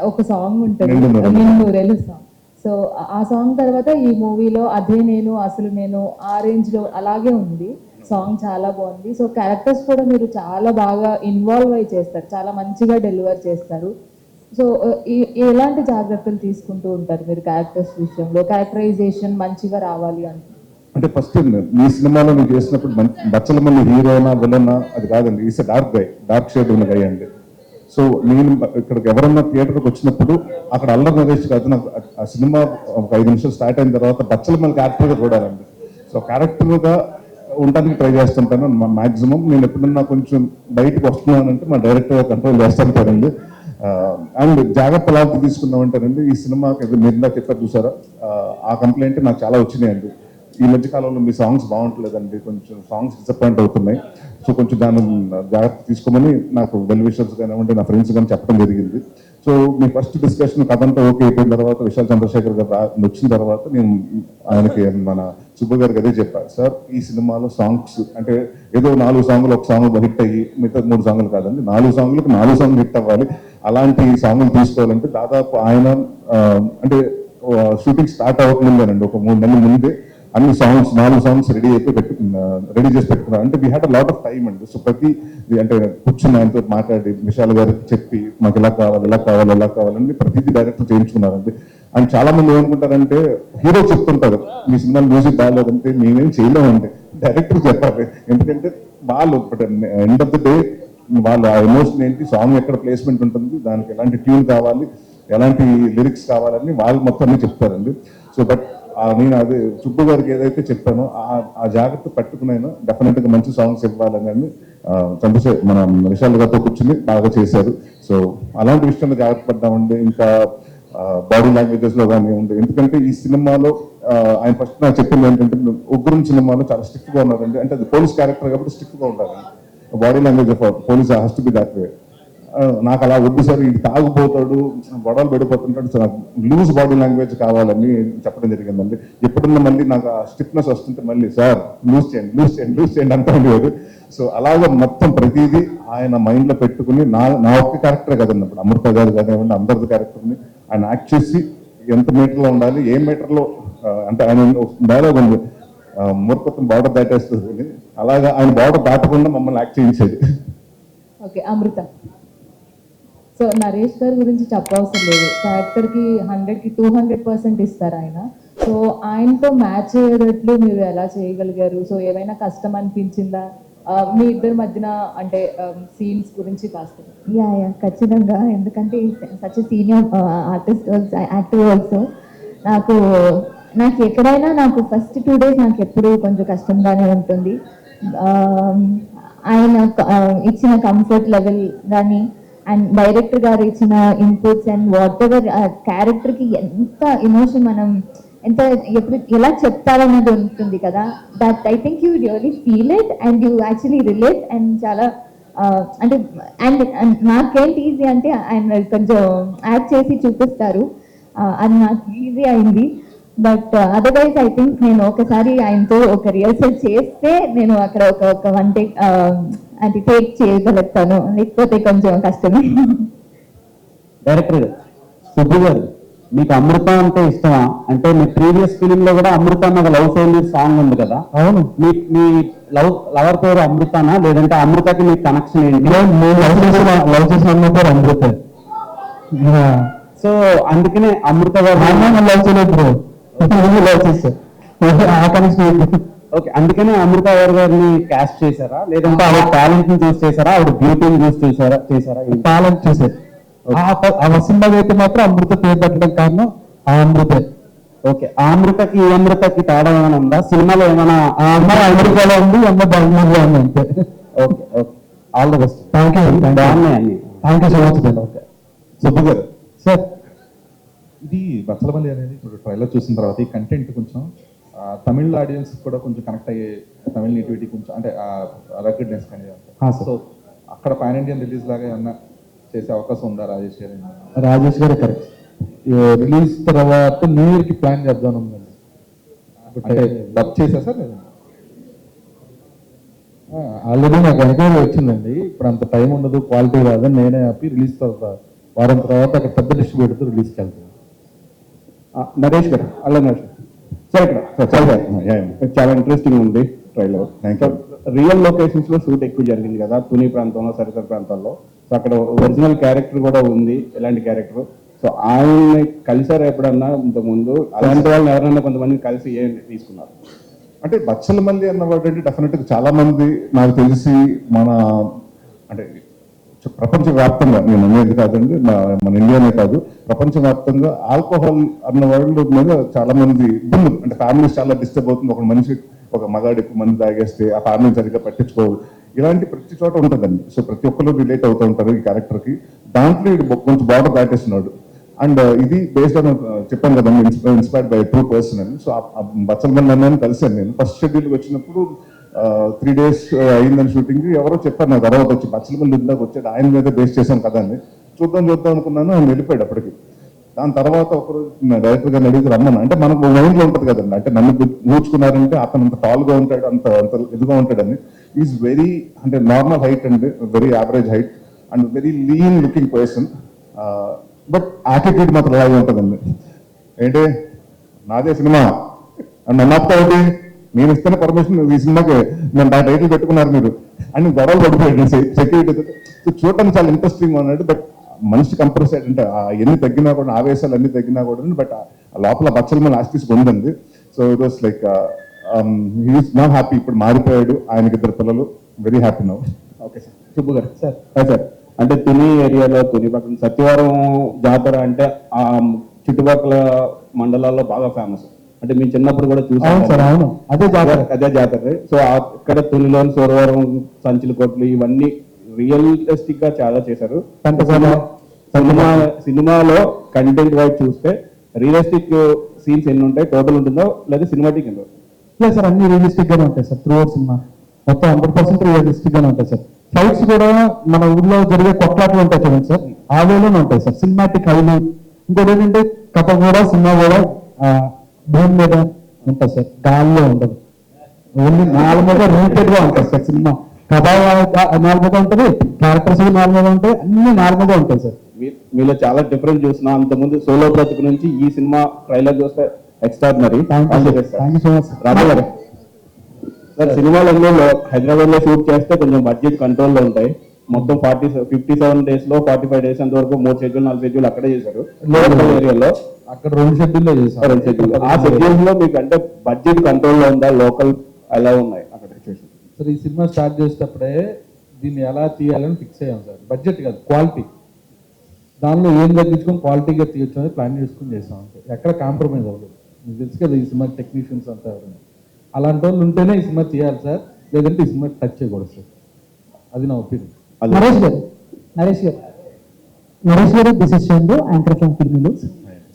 K: ఒక సాంగ్ ఉంటుంది, నిన్ను సాంగ్. సో ఆ సాంగ్ తర్వాత ఈ మూవీలో అదే నేను అసలు నేను ఆ రేంజ్ లో అలాగే ఉంది. సాంగ్ చాలా బాగుంది. సో క్యారెక్టర్స్ కూడా మీరు చాలా బాగా ఇన్వాల్వ్ అయి చేస్తారు, చాలా మంచిగా డెలివర్ చేస్తారు. సో ఎలాంటి జాగ్రత్తలు తీసుకుంటూ ఉంటారు మీరు క్యారెక్టర్స్ విషయంలో? క్యారెక్టరైజేషన్ మంచిగా రావాలి
I: అంటే ఫస్ట్ మీ సినిమాలో మీరు చేసినప్పుడు బచ్చల మళ్ళీ హీరోనా విలనా అది కాదండి, ఈస్ డార్క్ షేడ్ ఉన్న గై అండి. సో నేను ఇక్కడికి ఎవరన్నా థియేటర్కి వచ్చినప్పుడు అక్కడ అల్లరి నరేష్ కాదు, నాకు ఆ సినిమా ఒక 5 నిమిషాలు స్టార్ట్ అయిన తర్వాత బచ్చల మళ్ళీ క్యారెక్టర్గా చూడాలండి. సో క్యారెక్టర్గా ఉండడానికి ట్రై చేస్తుంటాను మాక్సిమం. నేను ఎప్పుడన్నా కొంచెం బయటకు వస్తున్నానంటే మా డైరెక్టర్ కంట్రోల్ చేస్తుంటారండి. అండ్ జాగ్రత్త లాంటి తీసుకున్నామంటారండి. ఈ సినిమాకి మీరు ఇందాక చెప్పారు చూసారా, ఆ కంప్లైంట్ నాకు చాలా వచ్చినాయండి. ఈ మధ్య కాలంలో మీ సాంగ్స్ బాగుంటలేదండి, కొంచెం సాంగ్స్ డిసప్పాయింట్ అవుతున్నాయి. సో కొంచెం దాన్ని జాగ్రత్త తీసుకోమని నాకు వెల్ విషర్స్ కానివ్వండి, నా ఫ్రెండ్స్ కానీ చెప్పడం జరిగింది. సో మీ ఫస్ట్ డిస్కషన్ కథంతా ఓకే అయిపోయిన తర్వాత విశాల్ చంద్రశేఖర్ గారు వచ్చిన తర్వాత నేను ఆయనకి మన సుబ్బు గారికి అదే చెప్పాను, సార్ ఈ సినిమాలో సాంగ్స్ అంటే ఏదో 4 సాంగ్లు ఒక సాంగ్ హిట్ అయ్యి మిగతా 3 సాంగ్లు కాదండి, 4 సాంగ్లకు 4 సాంగ్లు హిట్ అవ్వాలి. అలాంటి సాంగ్లు తీసుకోవాలంటే దాదాపు ఆయన అంటే షూటింగ్ స్టార్ట్ అవ్వకముందేనండి, ఒక 3 నెలల ముందే అన్ని సాంగ్స్ 4 సాంగ్స్ రెడీ చేసి పెట్టుకున్నారు. అంటే we had a lot of time అండి. సో ప్రతి అంటే కూర్చుని ఆయనతో మాట్లాడి విశాల్ గారికి చెప్పి మాకు ఇలా కావాలని ప్రతిదీ డైరెక్టర్ చేయించుకున్నారండి. అండ్ చాలా మంది ఏమనుకుంటారంటే హీరో చెప్తుంటారు మీ సినిమా మ్యూజిక్ బాగాలేదంటే మేమేం చేయలేమండి, డైరెక్టర్ చెప్పాలి. ఎందుకంటే వాళ్ళు ఎండ్ ఆఫ్ ద డే వాళ్ళు ఆ ఎమోషన్ ఏంటి, సాంగ్ ఎక్కడ ప్లేస్మెంట్ ఉంటుంది, దానికి ఎలాంటి ట్యూన్ కావాలి, ఎలాంటి లిరిక్స్ కావాలని వాళ్ళు మొత్తం అన్ని చెప్తారండి. సో బట్ నేను అదే సుబ్బు గారికి ఏదైతే చెప్పానో ఆ జాగ్రత్త పట్టుకునైనా డెఫినెట్గా మంచి సాంగ్స్ ఇవ్వాలని మన విశాల్ గారితో కూర్చుని బాగా చేశారు. సో అలాంటి విషయంలో జాగ్రత్త పడ్డామండి. ఇంకా బాడీ లాంగ్వేజెస్ లో కానీ ఉంది. ఎందుకంటే ఈ సినిమాలో ఆయన ఫస్ట్ నాకు చెప్పింది ఏంటంటే ఉగ్రం సినిమాలో చాలా స్ట్రిక్ట్ గా ఉన్నారండి. అంటే అది పోలీస్ క్యారెక్టర్ కాబట్టి స్ట్రిక్ట్ గా ఉండాలండి. Body language of police has to be that way. నాకు అలా వద్దు సార్, ఇది తాగుపోతాడు, గొడవలు పడిపోతుంటాడు, సో నాకు లూజ్ బాడీ లాంగ్వేజ్ కావాలని చెప్పడం జరిగిందండి. ఎప్పుడున్నా మళ్ళీ నాకు ఆ స్టిఫ్నెస్ వస్తుంటే మళ్ళీ సార్ లూజ్ చేయండి అంటూ ఉండేవారు. సో అలాగే మొత్తం ప్రతిదీ ఆయన మైండ్ లో పెట్టుకుని నా ఒక్క క్యారెక్టర్ కదండి, ఇప్పుడు అమృత గారు కానివ్వండి అందరి క్యారెక్టర్ని ఆయన యాక్ట్ చేసి ఎంత మీటర్లో ఉండాలి, ఏ మీటర్లో అంటే ఆయన డైలాగ్ ఉంది, మూర్ఖత్వం బార్డర్ దాటేస్తుంది, అలాగా ఆయన బార్డర్ దాటకుండా మమ్మల్ని యాక్ట్ చేయించేది.
K: ఓకే అమృత. సో నరేష్ గారి గురించి చెప్పవసరం లేదు, క్యారెక్టర్కి 100కి 200% ఇస్తారు ఆయన. సో ఆయనతో మ్యాచ్ అయ్యేటట్లు మీరు ఎలా చేయగలిగారు? సో ఏమైనా కష్టం అనిపించిందా మీ ఇద్దరి మధ్యన? అంటే సీన్స్ గురించి కాస్త.
H: యా ఖచ్చితంగా, ఎందుకంటే such senior artist active also. నాకు ఎక్కడైనా నాకు ఫస్ట్ 2 days నాకు ఎప్పుడు కొంచెం కష్టంగానే ఉంటుంది. ఆయన ఇచ్చిన కంఫర్ట్ లెవెల్ కానీ అండ్ డైరెక్టర్ గారు ఇచ్చిన ఇన్పుట్స్ అండ్ వాట్ ఎవర్ క్యారెక్టర్కి ఎంత ఎమోషన్ మనం ఎంత ఎప్పుడు ఎలా చెప్తారన్నది ఉంటుంది కదా, that I think you really feel it and you actually relate. And చాలా అంటే అండ్ నాకేంటి ఈజీ అంటే ఆయన కొంచెం యాక్ట్ చేసి చూపిస్తారు, అది నాకు ఈజీ అయింది. బట్ అదర్వైజ్ ఐ థింక్ నేను ఒకసారి ఆయనతో ఒక రిహర్సల్ చేస్తే నేను అక్కడ ఒక 1 take అది టేక్ చేయగలుగుతాను, లేకపోతే కొంచెం కష్టమే.
L: డైరెక్టర్ సుబ్బు గారు, మీకు అమృత అంటే ఇష్టమా? అంటే మీ ప్రీవియస్ ఫిలిం లో కూడా అమృత అన్న లవ్ ఫెయిల్యూర్ సాంగ్ ఉంది కదా. అవును. మీ లవర్ పేరు అమృతనా, లేదంటే అమృతకి మీ కనెక్షన్ ఏంటి?
C: లవ్ చేసిన అమ్మ పేరు అమృత.
L: సో అందుకనే అమృత గారు
C: లవ్ చేయలేదు, లవ్ చేశారు.
L: ఆ కనెక్షన్. ఓకే, అందుకనే అమృత గారిని క్యాస్ట్ చేశారా, లేదంటే ఆవిడ టాలెంట్ ని చూస్ చేశారా, ఆవిడ బ్యూటీని చూస్ చేశారా?
C: టాలెంట్ చూసారు. ఆ సినిమాకి అయితే మాత్రం అమృత పేరు పెట్టడం కారణం ఆ అమృతే.
L: ఓకే, ఆ అమృతకి ఈ అమృతకి తేడా ఏమైనా ఉందా? సినిమాలో ఏమైనా
C: ఆ అమ్మాయి అమెరికాలో ఉంది, ఈ అమ్మాయి బెంగళూరులో ఉంది అంతే.
L: Okay okay, all the best.
C: Thank you.
L: బాగున్నాయి అన్ని.
C: Thank you so much. Okay
I: Subbu గారు,
C: సార్.
I: ఇది బచ్చలమల్లి అనేది ఇప్పుడు ట్రైలర్ చూసిన తర్వాత ఈ కంటెంట్ కొంచెం తమిళ ఆడియన్స్ కూడా కొంచెం కనెక్ట్ అయ్యే, తమిళ నేటివిటీ కొంచెం అంటే రగ్గడ్నెస్ కానీ సో అక్కడ పాన్ ఇండియన్ రిలీజ్ లాగా ఏమన్నా చేసే అవకాశం ఉందా రాజేష్ గారు?
C: రాజేష్ గారు కరెక్ట్. రిలీజ్ తర్వాత న్యూ ఇయర్ కి ప్లాన్ చేద్దాం ఉందండి.
I: అంటే డబ్ చేసా సార్ లేదా?
C: ఆల్రెడీ నాకు ఎంక్వైరీ వచ్చిందండి. ఇప్పుడు అంత టైం ఉండదు, క్వాలిటీ రాదని నేనే ఆపి రిలీజ్ తర్వాత వారం తర్వాత అక్కడ పెద్ద డిస్ట్రిబ్యూటర్తో రిలీజ్కి వెళ్తాను.
I: నరేష్ గారు, అల్ల నరేష్ సార్, ఇక్కడ చాలా ఇంట్రెస్టింగ్ ఉంది ట్రైలర్. రియల్ లొకేషన్స్ లో షూట్ ఎక్కువ జరిగింది కదా, తుని ప్రాంతంలో, సరిహద్దు ప్రాంతాల్లో. సో అక్కడ ఒరిజినల్ క్యారెక్టర్ కూడా ఉంది. ఎలాంటి క్యారెక్టర్? సో ఆయన్ని కలిసారా ఎప్పుడన్నా ఇంతకుముందు? అలాంటి వాళ్ళని ఎవరైనా కొంతమంది కలిసి ఏం తీసుకున్నారు? అంటే బచ్చలమల్లి అన్నవాడు అంటే డెఫినెట్గా చాలా మంది నాకు తెలిసి మన అంటే ప్రపంచవ్యాప్తంగా, నేను అనేది కాదండి, మన ఇండియానే కాదు, ప్రపంచవ్యాప్తంగా ఆల్కహాల్ అన్న వాళ్ళ మీద చాలా మంది ఇబ్బందులు, అంటే ఫ్యామిలీస్ చాలా డిస్టర్బ్ అవుతుంది. ఒక మనిషి, ఒక మగాడు ఎక్కువ మంది తాగేస్తే ఆ ఫ్యామిలీ సరిగ్గా పట్టించుకోవాలి, ఇలాంటి ప్రతి చోట ఉంటుందండి. సో ప్రతి ఒక్కరు రిలేట్ అవుతూ ఉంటారు ఈ క్యారెక్టర్కి. దాంట్లో ఇది కొంచెం బార్డర్ దాటేస్తున్నాడు. అండ్ ఇది బేస్డ్ ఆన్, చెప్పాను కదండి, ఇన్స్పైర్డ్ బై ట్రూ పర్సన్ అని. సో బచ్చలమల్లి అన్నాను కలిసాను నేను ఫస్ట్ షెడ్యూల్కి వచ్చినప్పుడు. 3 days అయిందని షూటింగ్. ఎవరో చెప్పారు నా తర్వాత వచ్చి, బచ్చలమల్లి ఇందాక వచ్చాడు, ఆయన మీద బేస్ చేశాం కదా అని. చూద్దాం అనుకున్నాను, ఆయన వెళ్ళిపోయాడు అప్పటికి. దాని తర్వాత ఒకరోజు డైరెక్టర్ గారిని అడిగితే రమ్మను, అంటే మనకు మైండ్లో ఉంటుంది కదండి, అంటే నన్ను ఊడ్చుకున్నారంటే అతను అంత టాల్గా ఉంటాడు, అంత ఇదిగా ఉంటాడని. ఈజ్ వెరీ, అంటే నార్మల్ హైట్ అండి, very average height and very lean looking person. But attitude మాత్రం అలాగే ఉంటుందండి. ఏంటి నాదే సినిమా నన్ను ఆపుతావుటి, నేను ఇస్తున్న పర్మిషన్ ఈ సినిమాకి నేను నా టైటిల్ పెట్టుకున్నారు మీరు అని గొడవలు పడిపోయాడు సెక్యూరిటీ. చూడటానికి చాలా ఇంట్రెస్టింగ్ ఉన్నాడు. బట్ మనిషి కంప్రెస్ అంటే ఎన్ని తగ్గినా కూడా, ఆవేశాలు అన్ని తగ్గినా కూడా, బట్ లోపల బచ్చలమల్లి ఆస్తిస్ పొందండి. So it was like he's not happy. ఇప్పుడు మారిపోయాడు, ఆయనకి 2 పిల్లలు, very happy now. Okay sir. Subbu గారు సార్.
L: సార్, అంటే తుని ఏరియాలో, తుని పక్కన సత్యవరం జాతర అంటే ఆ చుట్టుపక్కల మండలాల్లో బాగా ఫేమస్. అంటే మీ చిన్నప్పుడు కూడా చూసాం సార్.
C: అవును,
L: అదే జాతర. సో అక్కడ తునిలోని సోరవరం, సంచుల కొట్లు, ఇవన్నీ రియలిస్టిక్ గా చాలా చేశారు. సినిమాలో కంటెంట్ వైజ్ చూస్తే రియలిస్టిక్ సీన్స్ ఎన్ని ఉంటాయి, టోటల్ ఉంటుందో లేదా సినిమాటిక్ ఉందో?
C: లేదు సార్, అన్ని రియలిస్టిక్ గానే ఉంటాయి సార్. త్రూ అవుట్ సినిమా మొత్తం 100% రియలిస్టిక్ గానే ఉంటాయి సార్. ఫైట్స్ కూడా మన ఊళ్ళో జరిగే కొట్లాట్లు ఉంటాయి చూడండి సార్, ఆ వేలోనే ఉంటాయి సార్. Cinematic highly. ఇంకోటి ఏంటంటే కథ కూడా, సినిమా కూడా భూమి మీద ఉంటుంది సార్, గాల్లో ఉండదు. ఓన్లీ నార్మల్గా రిలేటెడ్ గా ఉంటుంది సార్ సినిమా. కథ నార్మల్గా ఉంటుంది, క్యారెక్టర్స్ నార్మల్గా ఉంటాయి, అన్ని నార్మల్గా ఉంటాయి సార్.
L: మీలో చాలా డిఫరెంట్ చూసిన, అంతకుముందు సోలో బ్రతుకు నుంచి ఈ సినిమా ట్రైలర్ చూస్తే extraordinary.
C: Thank you so much
L: రాబోయే సార్. సినిమాలలో హైదరాబాద్ లో షూట్ చేస్తే కొంచెం బడ్జెట్ కంట్రోల్లో ఉంటాయి. మొత్తం 57 days లో 45 days అంతవరకు 3 షెడ్యూల్ 4 షెడ్యూల్ అక్కడే చేశారు. లోకల్ ఏరియాలో
C: అక్కడ 2 షెడ్యూల్లో చేశారు.
L: 2 షెడ్యూల్. ఆ షెడ్యూల్స్ లో మీకు అంటే బడ్జెట్ కంట్రోల్లో ఉందా, లోకల్ ఎలా ఉన్నాయి అక్కడ సిచ్యువేషన్?
C: సార్, ఈ సినిమా స్టార్ట్ చేసేటప్పుడే దీన్ని ఎలా తీయాలని ఫిక్స్ అయ్యాం సార్. బడ్జెట్ కాదు, క్వాలిటీ. దానిలో ఏం తగ్గించుకొని క్వాలిటీగా తీయచ్చు అని ప్లాన్ చేసుకుని చేసాం అంతే. ఎక్కడ కాంప్రమైజ్ అవ్వలేదు. మీకు తెలుసు కదా ఈ సినిమా టెక్నీషియన్స్ అంతా ఎవరైనా అలాంటి వాళ్ళు ఉంటేనే ఈ సినిమా తీయాలి సార్, లేదంటే ఈ సినిమా టచ్ చేయకూడదు సార్. అది నా ఒపీనియన్.
M: నరేష్ గారు this is Chandu, anchor from film news.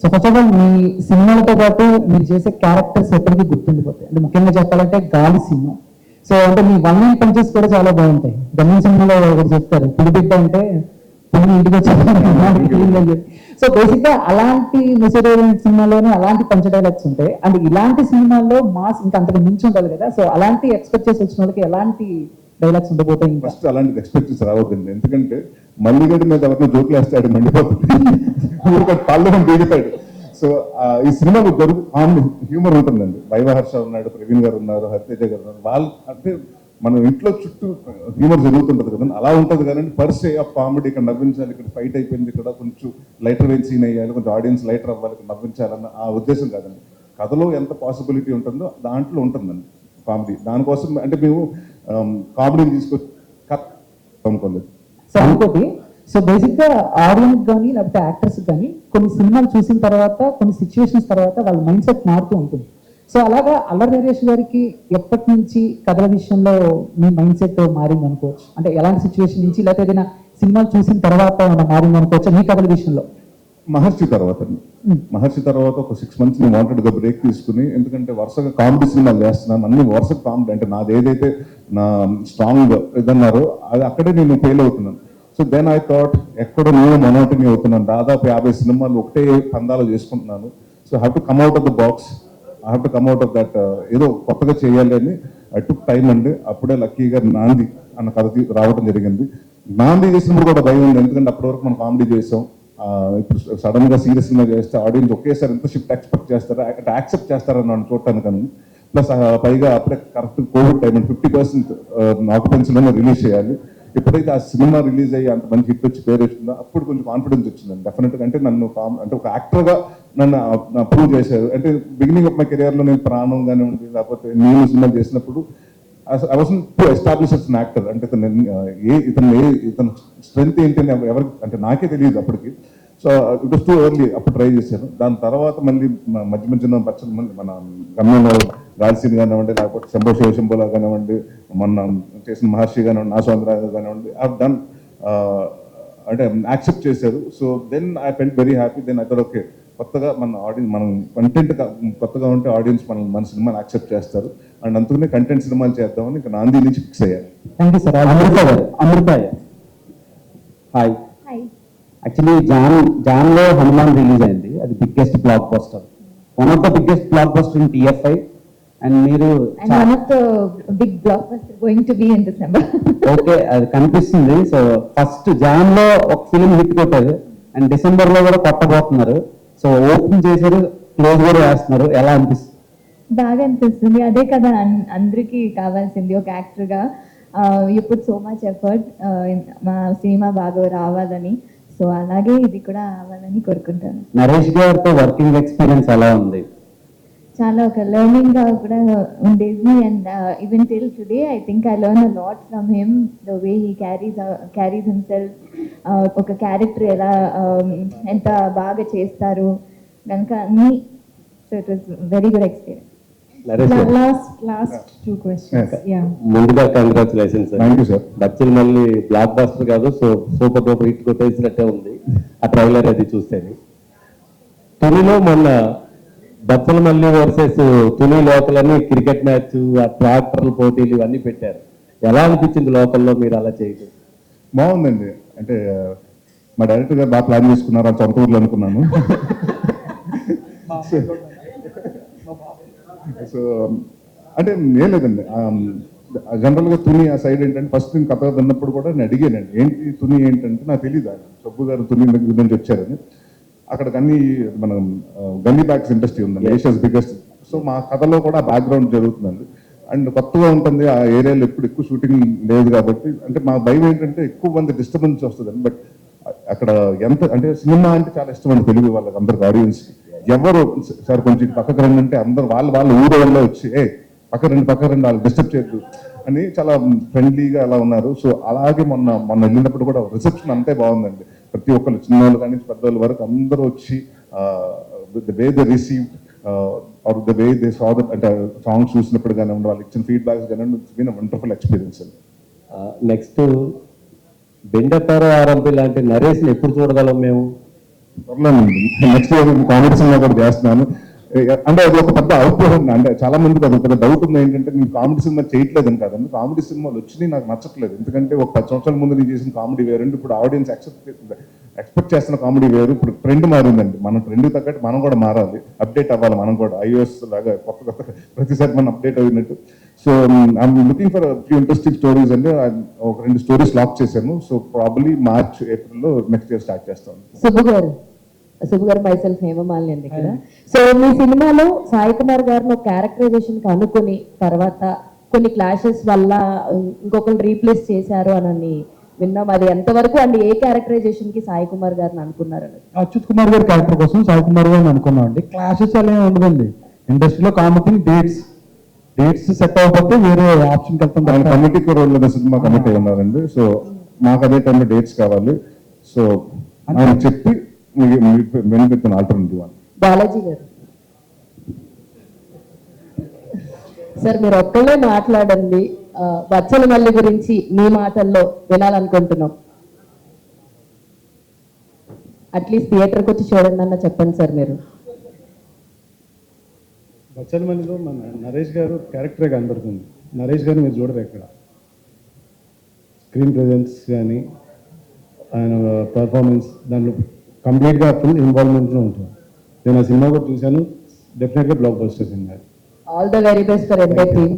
M: So first of all, మీ సినిమాలతో పాటు మీరు చేసే క్యారెక్టర్స్ ఎప్పటికీ గుర్తుండిపోతాయి. అంటే ముఖ్యంగా చెప్పాలంటే గాలి సినిమా. సో అంటే మీ 1-line పంచెస్ కూడా చాలా బాగుంటాయి. గమని సినిమాలో ఒకటి చెప్తారు, పులిబిడ్డ అంటే పులిని ఇంటికి వచ్చి. సో బేసిక్ గా అలాంటి మెసేజ్ సినిమాలోనే అలాంటి పంచ డైలాగ్స్ ఉంటాయి. అండ్ ఇలాంటి సినిమాల్లో మాస్ ఇంకా అంతకు మించి ఉండాలి కదా. సో అలాంటి ఎక్స్పెక్ట్ చేసి వచ్చిన వాళ్ళకి ఎలాంటి డైలాగ్స్ ఉండబోతాయి?
I: ఫస్ట్ అలాంటి ఎక్స్పెక్ట్ చేసి రావద్దండి, ఎందుకంటే మల్లిగడ్డ మీద ఎవరినో జోకులు వేస్తాడు, మండిపోతుంది, పళ్ళు దిగుతాడు. సో ఈ సినిమాలో హ్యూమర్ ఉంటుందండి. వైవహర్ష ఉన్నాడు, ప్రవీణ్ గారు ఉన్నారు, హరితేజ గారు ఉన్నారు. వాళ్ళు అంటే మనం ఇంట్లో చుట్టూ హ్యూమర్ జరుగుతుంటది కదా, అలా ఉంటుంది కదండి. పర్సే ఆఫ్ కామెడీ ఇక్కడ నవ్వించాలి, ఇక్కడ ఫైట్ అయిపోయింది, ఇక్కడ కొంచెం లైటర్ వేసి సీన్ అయ్యాలి, కొంచెం ఆడియన్స్ లైటర్ అవ్వాలి, నవ్వించాలన్న ఆ ఉద్దేశం కాదండి. కథలో ఎంత పాసిబిలిటీ ఉంటుందో దాంట్లో ఉంటుందండి కామెడీ. దానికోసం అంటే మేము కామెడీని తీసుకొచ్చి అనుకోలేదు.
M: సో ఇంకోటి, సో బేసిక్గా ఆడియన్స్ కానీ లేకపోతే యాక్టర్స్ కానీ కొన్ని సినిమాలు చూసిన తర్వాత కొన్ని సిచ్యువేషన్స్ తర్వాత వాళ్ళ మైండ్ సెట్ మారుతూ ఉంటుంది. సో అలాగా అల్లరి నరేష్ గారికి ఎప్పటి నుంచి కథల విషయంలో మీ మైండ్ సెట్ మారింది అనుకోవచ్చు? అంటే ఎలాంటి సిచ్యువేషన్ నుంచి, లేకపోతే ఏదైనా సినిమాలు చూసిన తర్వాత ఏమైనా మారింది అనుకోవచ్చు మీ కథల విషయంలో?
I: మహర్షి తర్వాత ఒక 6 months నేను వాంటెడ్గా బ్రేక్ తీసుకుని, ఎందుకంటే వరుసగా కామెడీ సినిమాలు చేస్తున్నాను, అన్ని వరుస కామెడీ, అంటే నాది ఏదైతే నా స్ట్రాంగ్ ఇదన్నారో అది అక్కడే నేను ఫెయిల్ అవుతున్నాను. సో దెన్ ఐ థాట్ ఎక్కడో నేను మొనోటనీ అవుతున్నాను, దాదాపు 50 సినిమాలు ఒకటే పందాలు చేసుకుంటున్నాను. So have to come out of the box, I have to come out of that, ఏదో కొత్తగా చేయాలి అని ఐ టుక్ టైం అండి. అప్పుడే లక్కీగా నాంది అన్న కథ రావడం జరిగింది. నాంది చేసినప్పుడు కూడా భయం ఉంది, ఎందుకంటే అప్పటి వరకు మనం కామెడీ చేసాం. ఇప్పుడు సడన్ గా సీరియస్ గా చేస్తే ఆడియన్స్ ఒకేసారి ఎంత షిఫ్ట్ ఎక్స్పెక్ట్ చేస్తారా, అంటే యాక్సెప్ట్ చేస్తారని నన్ను చూడటానికి అని. ప్లస్ పైగా అప్పుడే కరెక్ట్ కోవిడ్ టైం అండి, 50% ఆక్యుపెన్సీలోనే రిలీజ్ చేయాలి. ఎప్పుడైతే ఆ సినిమా రిలీజ్ అయ్యి అంత మంచి హిట్ వచ్చి పేరు వచ్చిందో అప్పుడు కొంచెం కాన్ఫిడెన్స్ వచ్చిందండి డెఫినెట్గా. అంటే నన్ను అంటే ఒక యాక్టర్గా నన్ను ప్రూవ్ చేశారు. అంటే బిగినింగ్ ఆఫ్ మై కెరియర్లో నేను ప్రాణం కానివ్వండి, లేకపోతే నేను సినిమా చేసినప్పుడు I wasn't to establish as an actor. అంటే ఇతను స్ట్రెంగ్త్ ఏంటి అని ఎవరికి అంటే నాకే తెలియదు అప్పటికి. So it was too early, అప్పుడు ట్రై చేశాను. దాని తర్వాత మళ్ళీ మధ్య మధ్యన పచ్చని మళ్ళీ మన గమ్యంలో రాయలసీమ కానివ్వండి, లేకపోతే శంభో శివశంభోలా కానివ్వండి, మొన్న చేసిన మహర్షి కానివ్వండి, నాసోంద్ర కానివ్వండి, ఐ డన్ అంటే యాక్సెప్ట్ చేశారు. So then I felt very happy. Then I thought okay, కొత్తగా మన ఆడియన్స్, మనం కంటెంట్ కొత్తగా ఉంటే ఆడియన్స్ మన సినిమాని యాక్సెప్ట్ చేస్తారు. అండ్ అందుకనే కంటెంట్ సినిమాలు చేద్దామని ఇంకా నాంది నుంచి ఫిక్స్ అయ్యారు.
M: Thank you sir. Amrita
L: hi. Actually జాన్లో హనుమాన్ రిలీజ్ అయింది, అది biggest blockbuster, one of the biggest blockbuster in TFI. And మీరు
H: one of the big blockbuster going to be in December.
L: Okay, అది కనిపిస్తుంది. సో ఫస్ట్ జాన్లో ఒక film hit కొట్టారు, and డిసెంబర్లో కూడా కొట్టబోతున్నారు. సో ఓపెన్ చేశారు, క్లోజ్ కూడా చేస్తున్నారు, ఎలా అనిపిస్తుంది?
H: బాగా అనిపిస్తుంది. అదే కదా అందరికీ కావాల్సింది ఒక యాక్టర్గా. You put so much effort మా సినిమా బాగా రావాలని. సో అలాగే ఇది కూడా అవ్వాలని కోరుకుంటాను.
L: నరేష్ గారితో వర్కింగ్ ఎక్స్పీరియన్స్ ఎలా ఉంది?
H: చాలా ఒక లెర్నింగ్ గా కూడా ఉండేది. And even till today I think I learn a lot from him, the way he carries himself. ఒక క్యారెక్టర్ ఎలా ఎంత బాగా చేస్తారు కనుక అన్ని. So it was very good experience.
K: Last 2 questions.
L: ముందుగా కంగ్రాచులేషన్స్.
I: Thank you sir.
L: బచ్చలు మళ్ళీ బ్లాక్ బస్టర్ కాదు, సో సూపర్ డూపర్ హిట్ కొట్టేసినట్టే ఉంది ఆ ట్రైలర్ అది చూస్తేనే. తునిలో మొన్న బచ్చలు మళ్ళీ వర్సెస్ తుని లోకలని క్రికెట్ మ్యాచ్, ఆ ట్రాక్టర్ల పోటీలు ఇవన్నీ పెట్టారు. ఎలా అనిపించింది లోకల్లో మీరు అలా చేయడం?
I: బాగుందండి. అంటే మా డైరెక్టర్ గారు బాగా ప్లాన్ చేసుకున్నారు, ఆ సొంత ఊర్లో అనుకున్నాను. సో అంటే ఏం లేదండి, జనరల్గా తుని ఆ సైడ్ ఏంటంటే ఫస్ట్ నేను కథ విన్నప్పుడు కూడా నేను అడిగానండి, ఏంటి తుని ఏంటంటే నాకు తెలియదు, ఆయన సబ్బు గారు తుని దగ్గర నుంచి వచ్చారని. అక్కడికి అన్ని మన గల్లీ బ్యాగ్స్ ఇండస్ట్రీ ఉందండి, ఏషియాస్ బిగ్గెస్ట్. సో మా కథలో కూడా బ్యాక్గ్రౌండ్ జరుగుతుందండి. అండ్ కొత్తగా ఉంటుంది, ఆ ఏరియాలో ఎప్పుడు ఎక్కువ షూటింగ్ లేదు కాబట్టి అంటే మా భయం ఏంటంటే ఎక్కువ మంది డిస్టర్బెన్స్ వస్తుందండి. బట్ అక్కడ ఎంత అంటే సినిమా అంటే చాలా ఇష్టం అండి తెలుగు వాళ్ళకి, అందరికి ఆడియన్స్. ఎవరు సార్ కొంచెం పక్కకు రండి అంటే అందరు వాళ్ళ ఊరు వల్ల వచ్చి పక్క రండి వాళ్ళు డిస్టర్బ్ చేయద్దు అని చాలా ఫ్రెండ్లీగా అలా ఉన్నారు. సో అలాగే మొన్న వెళ్ళినప్పుడు కూడా రిసెప్షన్ అంతే బాగుందండి. ప్రతి ఒక్కరు చిన్నవాళ్ళు కానీ పెద్దవాళ్ళ వరకు అందరూ వచ్చి the way they received are the way they saw that, అంటే సాంగ్స్ చూసినప్పుడు కానివ్వండి, వాళ్ళు ఇచ్చిన ఫీడ్బ్యాక్స్ కానివ్వండి, ఇట్స్ బీన్ వండర్ఫుల్ ఎక్స్పీరియన్స్ అండి.
L: నెక్స్ట్ బెండతార ఆరంభి లాంటి నరేష్ని ఎప్పుడు చూడగలం మేము?
I: నెక్స్ట్ ఇయర్ కామెడీ సినిమా కూడా చేస్తున్నాను. అంటే అది ఒక పెద్ద అవుట్పుట్. అంటే చాలా మందికి అది పెద్ద డౌట్ ఉంది, ఏంటంటే నేను కామెడీ సినిమా చేయట్లేదని కాదండి, కామెడీ సినిమాలు వచ్చినాయి నాకు నచ్చట్లేదు. ఎందుకంటే ఒక 10 సంవత్సరాల ముందు నేను చేసిన కామెడీ వేరండి, ఇప్పుడు ఆడియన్స్ ఎక్స్పెక్ట్ చేస్తున్న కామెడీ వేరు. ఇప్పుడు ట్రెండ్ మారిందండి, మన ట్రెండ్ తగ్గట్టు మనం కూడా మారాలి, అప్డేట్ అవ్వాలి. మనం కూడా iOS లాగా కొత్త ప్రతిసారి మనం అప్డేట్ అయినట్టు. So I'm looking for few interesting stories అండి. ఒక 2 స్టోరీస్ లాక్ చేశాను. So probably March, April next year start చేస్తాను.
J: సుబ్బు గారు మైసెల్ఫ్ హేమమాలిని అండి ఇక్కడ. సో మీ సినిమాలో సాయి కుమార్ గారిని ఒక క్యారెక్టరైజేషన్ కి అనుకుని తర్వాత కొన్ని క్లాషెస్ వల్ల ఇంకొకరు రీప్లేస్ చేశారు అని విన్నాం. అది ఎంతవరకు అండి? ఏ క్యారెక్టరైజేషన్ కి సాయి కుమార్ గారిని అనుకున్నారు?
C: అచ్యుత్ కుమార్ గారి క్యారెక్టర్ కోసం సాయి కుమార్ గారిని అనుకున్నాం అండి. క్లాషెస్ అలా ఉండదండి, ఇండస్ట్రీలో కామన్ థింగ్ డేట్స్ సెట్ అవ్వకపోతే వేరే ఆప్షన్కి వెళ్తాం
I: ఆయన కమిటీ రోల్ సినిమా కమిటీ ఉన్నారండి. సో మాకు అదే టైంలో డేట్స్ కావాలి. సో ఆయన చెప్పి వెనుపెత్తిన ఆల్టర్నేటివ్ అని.
J: బాలాజీ గారు సార్, మీరు ఒక్కళ్ళే మాట్లాడండి. బచ్చల మల్లి గురించి మీ మాటల్లో వినాలనుకుంటున్నాం. అట్లీస్ట్ థియేటర్కి వచ్చి చూడండి అన్న చెప్పండి సార్ మీరు.
C: బచ్చలమల్లిలో మన నరేష్ గారు క్యారెక్టరే కనబడుతుంది. నరేష్ గారు మీరు చూడరు ఎక్కడ. స్క్రీన్ ప్రెజెన్స్ కానీ ఆయన పర్ఫార్మెన్స్ దాంట్లో కంప్లీట్గా ఫుల్ ఇన్వాల్వ్మెంట్లో ఉంటుంది. నేను ఆ సినిమా కూడా చూశాను. డెఫినెట్గా block buster cinema.
J: All the very best for entire team.